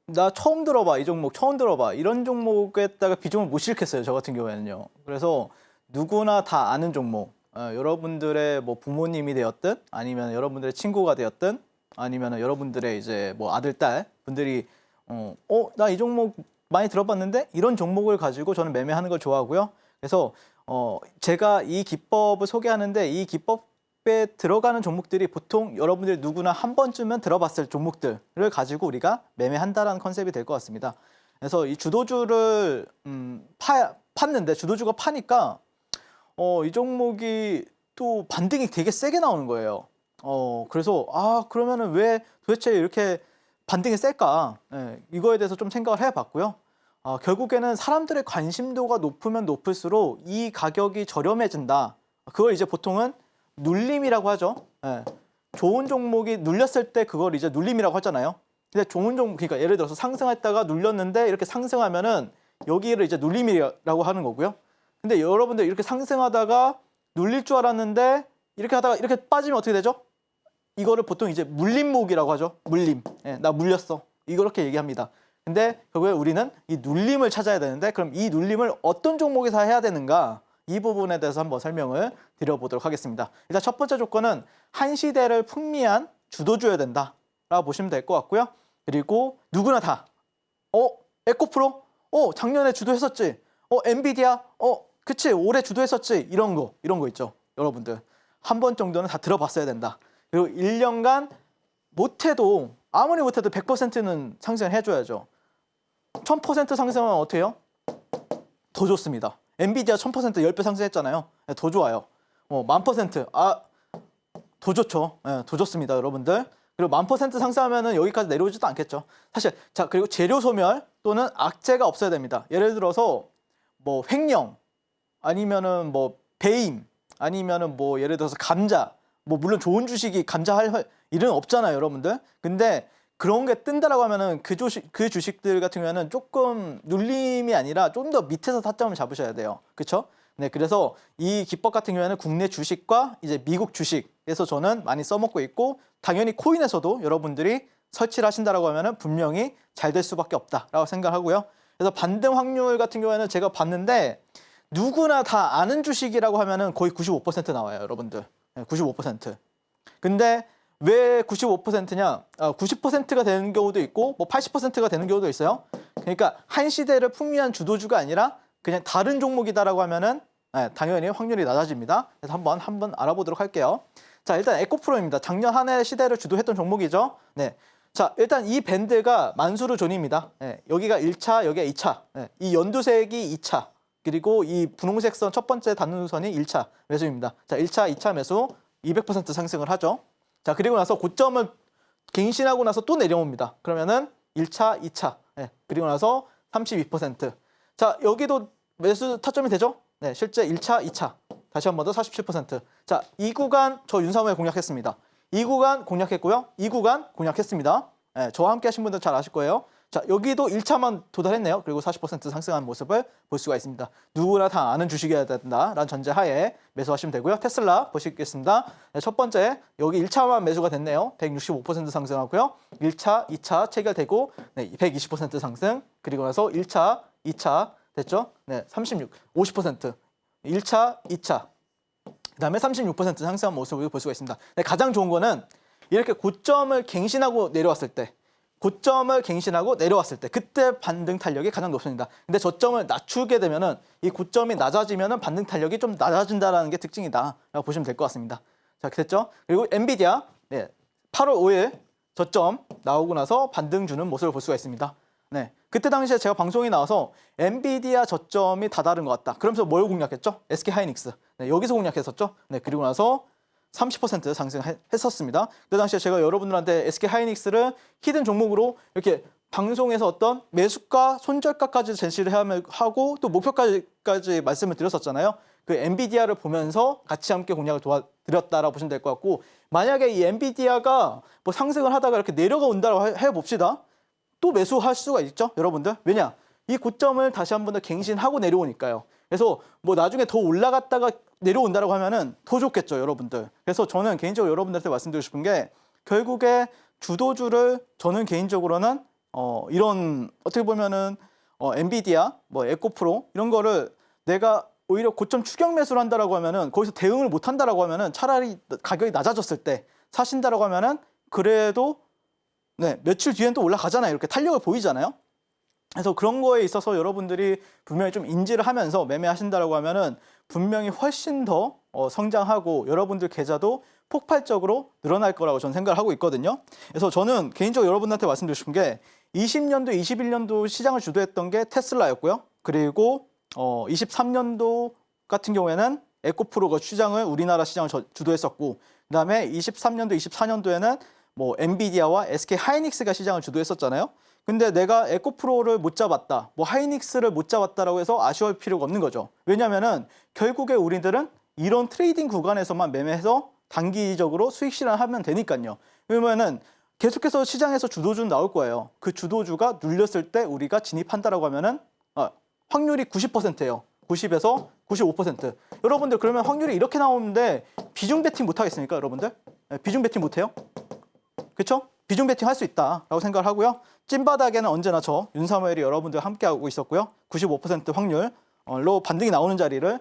나 처음 들어봐, 이 종목 처음 들어봐. 이런 종목에다가 비중을 못 실겠어요, 저 같은 경우에는요. 그래서 누구나 다 아는 종목, 여러분들의 뭐 부모님이 되었든 아니면 여러분들의 친구가 되었든 아니면 여러분들의 이제 뭐 아들, 딸 분들이 나 이 종목 많이 들어봤는데 이런 종목을 가지고 저는 매매하는 걸 좋아하고요. 그래서 제가 이 기법을 소개하는데 이 기법에 들어가는 종목들이 보통 여러분들이 누구나 한 번쯤은 들어봤을 종목들을 가지고 우리가 매매한다라는 컨셉이 될 것 같습니다. 그래서 이 주도주를 팠는데 주도주가 파니까 이 종목이 또 반등이 되게 세게 나오는 거예요. 그래서 그러면은 왜 도대체 이렇게 반등이 셀까? 이거에 대해서 좀 생각을 해봤고요. 결국에는 사람들의 관심도가 높으면 높을수록 이 가격이 저렴해진다. 그걸 이제 보통은 눌림이라고 하죠. 좋은 종목이 눌렸을 때 그걸 이제 눌림이라고 하잖아요. 근데 좋은 종목, 그러니까 예를 들어서 상승했다가 눌렸는데 이렇게 상승하면은 여기를 이제 눌림이라고 하는 거고요. 근데 여러분들 이렇게 상승하다가 눌릴 줄 알았는데 이렇게 하다가 이렇게 빠지면 어떻게 되죠? 이거를 보통 이제 물림목이라고 하죠. 물림. 나 물렸어. 이렇게 얘기합니다. 근데 결국에 우리는 이 눌림을 찾아야 되는데 그럼 이 눌림을 어떤 종목에서 해야 되는가? 이 부분에 대해서 한번 설명을 드려보도록 하겠습니다. 일단 첫 번째 조건은 한 시대를 풍미한 주도주여야 된다라고 보시면 될 것 같고요. 그리고 누구나 다 에코프로? 작년에 주도했었지. 엔비디아? 그치 올해 주도했었지. 이런 거 있죠. 여러분들 한 번 정도는 다 들어봤어야 된다. 그리고 1년간 못해도 아무리 못해도 100%는 상승을 해줘야죠. 1000% 상승하면 어떻게 해요? 더 좋습니다. 엔비디아 1000% 10배 상승했잖아요. 더 좋아요. 1000%, 더 좋죠. 더 좋습니다, 여러분들. 그리고 1000% 상승하면은 여기까지 내려오지도 않겠죠. 사실, 자, 그리고 재료 소멸 또는 악재가 없어야 됩니다. 예를 들어서, 뭐, 횡령, 아니면은 뭐, 배임, 아니면은 뭐, 예를 들어서 감자, 뭐, 물론 좋은 주식이 감자할 일은 없잖아요, 여러분들. 근데 그런 게 뜬다라고 하면은 그 주식들 같은 경우에는 조금 눌림이 아니라 좀 더 밑에서 타점을 잡으셔야 돼요. 그렇죠? 네, 그래서 이 기법 같은 경우에는 국내 주식과 이제 미국 주식에서 저는 많이 써먹고 있고 당연히 코인에서도 여러분들이 설치를 하신다라고 하면은 분명히 잘 될 수밖에 없다라고 생각하고요. 그래서 반등 확률 같은 경우에는 제가 봤는데 누구나 다 아는 주식이라고 하면은 거의 95% 나와요, 여러분들. 95%. 근데 왜 95%냐? 90%가 되는 경우도 있고 뭐 80%가 되는 경우도 있어요. 그러니까 한 시대를 풍미한 주도주가 아니라 그냥 다른 종목이다라고 하면은 당연히 확률이 낮아집니다. 그래서 한번 알아보도록 할게요. 자, 일단 에코프로입니다. 작년 한 해 시대를 주도했던 종목이죠. 네. 자, 일단 이 밴드가 만수르 존입니다. 여기가 1차, 여기가 2차. 이 연두색이 2차. 그리고 이 분홍색 선 첫 번째 단누선이 1차 매수입니다. 자, 1차, 2차 매수 200% 상승을 하죠. 자, 그리고 나서 고점을 갱신하고 나서 또 내려옵니다. 그러면은 1차, 2차. 그리고 나서 32%. 자, 여기도 매수 타점이 되죠? 네, 실제 1차, 2차. 다시 한 번 더 47%. 자, 이 구간 저 윤사모에 공략했습니다. 이 구간 공략했고요. 이 구간 공략했습니다. 저와 함께 하신 분들 잘 아실 거예요. 자, 여기도 1차만 도달했네요. 그리고 40% 상승한 모습을 볼 수가 있습니다. 누구나 다 아는 주식이어야 된다라는 전제하에 매수하시면 되고요. 테슬라 보시겠습니다. 네, 첫 번째, 여기 1차만 매수가 됐네요. 165% 상승하고요. 1차, 2차 체결되고 120% 상승. 그리고 나서 1차, 2차 됐죠? 네, 50%. 1차, 2차. 그다음에 36% 상승한 모습을 볼 수가 있습니다. 네, 가장 좋은 거는 이렇게 고점을 갱신하고 내려왔을 때 그때 반등 탄력이 가장 높습니다. 근데 저점을 낮추게 되면은 이 고점이 낮아지면은 반등 탄력이 좀 낮아진다라는 게 특징이다라고 보시면 될 것 같습니다. 자, 됐죠? 그리고 엔비디아 8월 5일 저점 나오고 나서 반등 주는 모습을 볼 수가 있습니다. 네, 그때 당시에 제가 방송에 나와서 엔비디아 저점이 다다른 것 같다. 그러면서 뭘 공략했죠? SK 하이닉스. 네, 여기서 공략했었죠. 네, 그리고 나서 30% 상승했었습니다. 그때 당시에 제가 여러분들한테 SK 하이닉스를 히든 종목으로 이렇게 방송에서 어떤 매수가, 손절가까지 제시를 하고 또 목표까지 말씀을 드렸었잖아요. 그 엔비디아를 보면서 같이 함께 공략을 도와드렸다라고 보시면 될 것 같고, 만약에 이 엔비디아가 뭐 상승을 하다가 이렇게 내려가 온다고 해봅시다. 또 매수할 수가 있죠, 여러분들. 왜냐? 이 고점을 다시 한 번 더 갱신하고 내려오니까요. 그래서 뭐 나중에 더 올라갔다가 내려온다라고 하면은 더 좋겠죠, 여러분들. 그래서 저는 개인적으로 여러분들한테 말씀드리고 싶은 게, 결국에 주도주를 저는 개인적으로는 이런 어떻게 보면은 엔비디아, 뭐 에코프로 이런 거를 내가 오히려 고점 추격 매수를 한다라고 하면은 거기서 대응을 못 한다라고 하면은 차라리 가격이 낮아졌을 때 사신다라고 하면은 그래도 며칠 뒤엔 또 올라가잖아요. 이렇게 탄력을 보이잖아요. 그래서 그런 거에 있어서 여러분들이 분명히 좀 인지를 하면서 매매하신다라고 하면은 분명히 훨씬 더 성장하고 여러분들 계좌도 폭발적으로 늘어날 거라고 저는 생각을 하고 있거든요. 그래서 저는 개인적으로 여러분들한테 말씀드리고 싶은 게 20년도, 21년도 시장을 주도했던 게 테슬라였고요. 그리고 23년도 같은 경우에는 에코프로가 우리나라 시장을 주도했었고, 그다음에 23년도, 24년도에는 뭐 엔비디아와 SK 하이닉스가 시장을 주도했었잖아요. 근데 내가 에코프로를 못 잡았다, 뭐 하이닉스를 못 잡았다라고 해서 아쉬울 필요가 없는 거죠. 왜냐면은 결국에 우리들은 이런 트레이딩 구간에서만 매매해서 단기적으로 수익 실현하면 되니까요. 그러면은 계속해서 시장에서 주도주는 나올 거예요. 그 주도주가 눌렸을 때 우리가 진입한다라고 하면은 확률이 90%예요. 90에서 95%. 여러분들 그러면 확률이 이렇게 나오는데 비중 베팅 못 하겠습니까, 여러분들? 비중 베팅 못 해요? 그렇죠? 비중 베팅 할 수 있다라고 생각을 하고요. 찐바닥에는 언제나 저 윤사무엘이 여러분들 함께하고 있었고요. 95% 확률로 반등이 나오는 자리를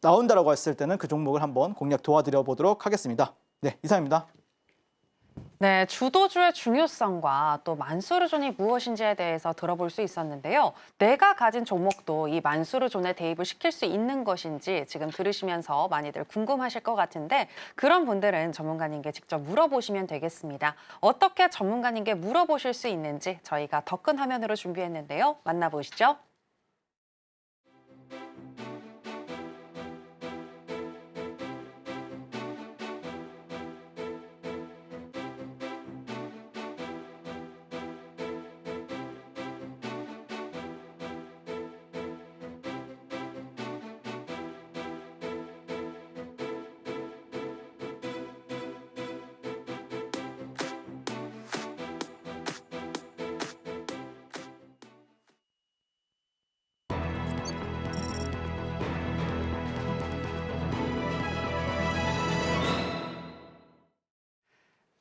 나온다라고 했을 때는 그 종목을 한번 공략 도와드려 보도록 하겠습니다. 네, 이상입니다. 네, 주도주의 중요성과 또 만수르존이 무엇인지에 대해서 들어볼 수 있었는데요. 내가 가진 종목도 이 만수르존에 대입을 시킬 수 있는 것인지 지금 들으시면서 많이들 궁금하실 것 같은데, 그런 분들은 전문가님께 직접 물어보시면 되겠습니다. 어떻게 전문가님께 물어보실 수 있는지 저희가 더 큰 화면으로 준비했는데요. 만나보시죠.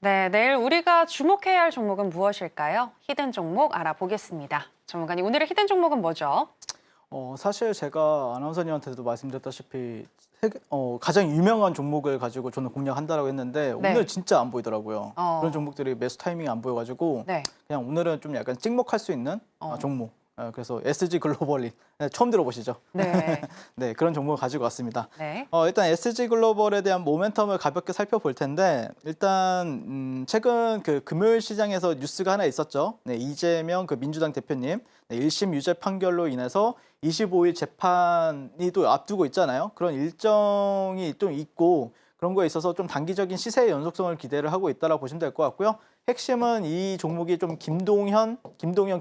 네, 내일 우리가 주목해야 할 종목은 무엇일까요? 히든 종목 알아보겠습니다. 전문가님, 오늘의 히든 종목은 뭐죠? 사실 제가 아나운서님한테도 말씀드렸다시피 가장 유명한 종목을 가지고 저는 공략한다라고 했는데 네. 오늘 진짜 안 보이더라고요. 어. 그런 종목들이 매수 타이밍이 안 보여가지고 네. 그냥 오늘은 좀 약간 찍먹할 수 있는 종목. 그래서 SG 글로벌이 처음 들어보시죠? 네. 네, 그런 종목을 가지고 왔습니다. 네. 일단 SG 글로벌에 대한 모멘텀을 가볍게 살펴볼 텐데 일단 최근 그 금요일 시장에서 뉴스가 하나 있었죠. 네, 이재명 그 민주당 대표님 1심 유죄 판결로 인해서 25일 재판이 또 앞두고 있잖아요. 그런 일정이 좀 있고 그런 거에 있어서 좀 단기적인 시세의 연속성을 기대를 하고 있다라고 보시면 될 것 같고요. 핵심은 이 종목이 좀 김동현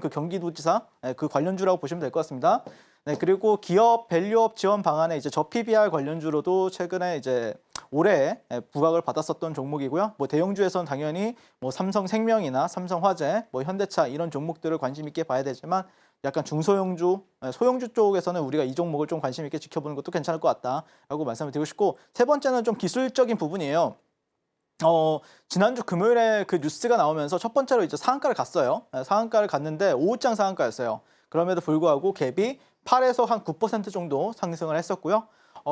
그 경기도지사 그 관련주라고 보시면 될 것 같습니다. 네, 그리고 기업 밸류업 지원 방안에 이제 저PBR 관련주로도 최근에 이제 올해 부각을 받았었던 종목이고요. 뭐 대형주에서는 당연히 뭐 삼성생명이나 삼성화재, 뭐 현대차 이런 종목들을 관심 있게 봐야 되지만 약간 중소형주, 소형주 쪽에서는 우리가 이 종목을 좀 관심 있게 지켜보는 것도 괜찮을 것 같다라고 말씀을 드리고 싶고 세 번째는 좀 기술적인 부분이에요. 지난주 금요일에 그 뉴스가 나오면서 첫 번째로 이제 상한가를 갔어요. 상한가를 갔는데 5장 상한가였어요. 그럼에도 불구하고 갭이 8에서 한 9% 정도 상승을 했었고요.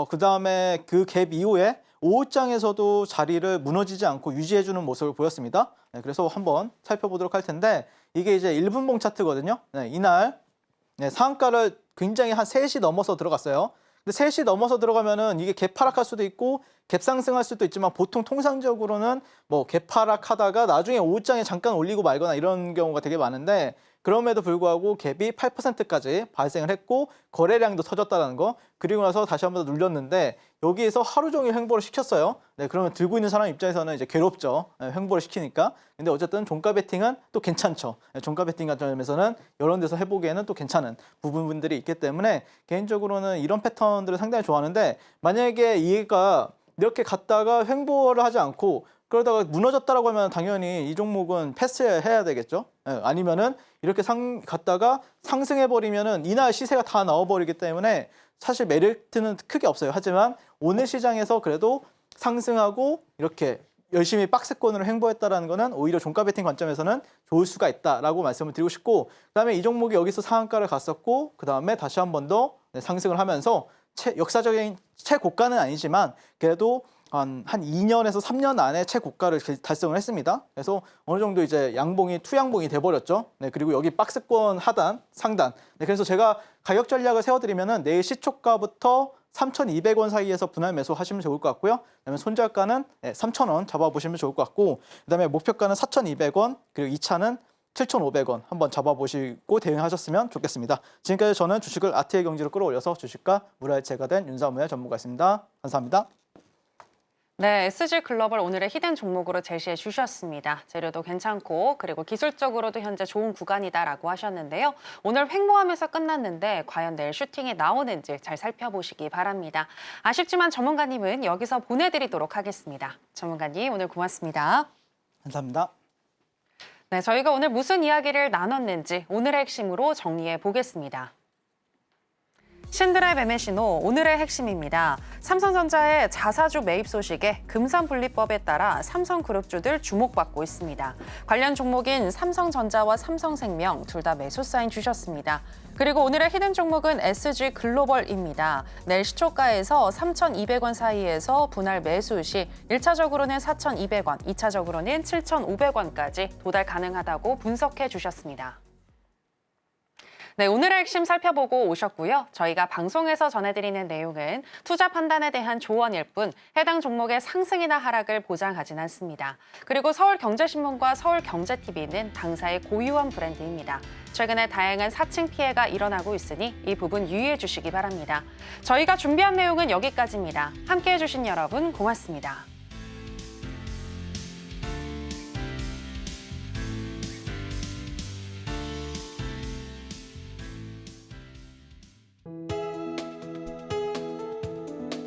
그 다음에 그 갭 이후에 5장에서도 자리를 무너지지 않고 유지해주는 모습을 보였습니다. 네, 그래서 한번 살펴보도록 할 텐데 이게 이제 1분봉 차트거든요. 네, 이날 상한가를 굉장히 한 3시 넘어서 들어갔어요. 근데 3시 넘어서 들어가면은 이게 갭 하락할 수도 있고 갭 상승할 수도 있지만 보통 통상적으로는 뭐 갭 하락하다가 나중에 5장에 잠깐 올리고 말거나 이런 경우가 되게 많은데 그럼에도 불구하고 갭이 8%까지 발생을 했고 거래량도 터졌다는 거 그리고 나서 다시 한 번 더 눌렸는데 여기에서 하루 종일 횡보를 시켰어요. 네, 그러면 들고 있는 사람 입장에서는 이제 괴롭죠. 횡보를 시키니까. 근데 어쨌든 종가 베팅은 또 괜찮죠. 종가 베팅 같은 점에서는 이런 데서 해보기에는 또 괜찮은 부분들이 있기 때문에 개인적으로는 이런 패턴들을 상당히 좋아하는데 만약에 얘가 이렇게 갔다가 횡보를 하지 않고 그러다가 무너졌다라고 하면 당연히 이 종목은 패스해야 되겠죠. 아니면은 이렇게 갔다가 상승해버리면은 이날 시세가 다 나와버리기 때문에 사실 메리트는 크게 없어요. 하지만 오늘 시장에서 그래도 상승하고 이렇게 열심히 박스권으로 횡보했다라는 거는 오히려 종가 베팅 관점에서는 좋을 수가 있다라고 말씀을 드리고 싶고 그다음에 이 종목이 여기서 상한가를 갔었고 그다음에 다시 한 번 더 상승을 하면서 역사적인 최고가는 아니지만 그래도 한 2년에서 3년 안에 최고가를 달성을 했습니다. 그래서 어느 정도 이제 투양봉이 돼버렸죠. 네, 그리고 여기 박스권 하단, 상단. 네, 그래서 제가 가격 전략을 세워드리면은 내일 시초가부터 3,200원 사이에서 분할 매수하시면 좋을 것 같고요. 그다음에 손절가는 3,000원 잡아보시면 좋을 것 같고, 그다음에 목표가는 4,200원, 그리고 2차는 7,500원 한번 잡아보시고 대응하셨으면 좋겠습니다. 지금까지 저는 주식을 아트의 경지로 끌어올려서 주식과 물화일체가 된 윤사무의 전문가였습니다. 감사합니다. 네, SG 글로벌 오늘의 히든 종목으로 제시해 주셨습니다. 재료도 괜찮고 그리고 기술적으로도 현재 좋은 구간이다라고 하셨는데요. 오늘 횡보하면서 끝났는데 과연 내일 슈팅이 나오는지 잘 살펴보시기 바랍니다. 아쉽지만 전문가님은 여기서 보내드리도록 하겠습니다. 전문가님 오늘 고맙습니다. 감사합니다. 네, 저희가 오늘 무슨 이야기를 나눴는지 오늘의 핵심으로 정리해 보겠습니다. 신드라의 매매 신호, 오늘의 핵심입니다. 삼성전자의 자사주 매입 소식에 금산분리법에 따라 삼성그룹주들 주목받고 있습니다. 관련 종목인 삼성전자와 삼성생명 둘 다 매수 사인 주셨습니다. 그리고 오늘의 히든 종목은 SG 글로벌입니다. 내일 시초가에서 3,200원 사이에서 분할 매수 시 1차적으로는 4,200원, 2차적으로는 7,500원까지 도달 가능하다고 분석해 주셨습니다. 네, 오늘의 핵심 살펴보고 오셨고요. 저희가 방송에서 전해드리는 내용은 투자 판단에 대한 조언일 뿐 해당 종목의 상승이나 하락을 보장하진 않습니다. 그리고 서울경제신문과 서울경제TV는 당사의 고유한 브랜드입니다. 최근에 다양한 사칭 피해가 일어나고 있으니 이 부분 유의해 주시기 바랍니다. 저희가 준비한 내용은 여기까지입니다. 함께해 주신 여러분 고맙습니다.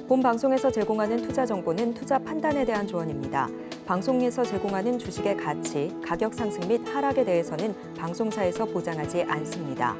본 방송에서 제공하는 투자 정보는 투자 판단에 대한 조언입니다. 방송에서 제공하는 주식의 가치, 가격 상승 및 하락에 대해서는 방송사에서 보장하지 않습니다.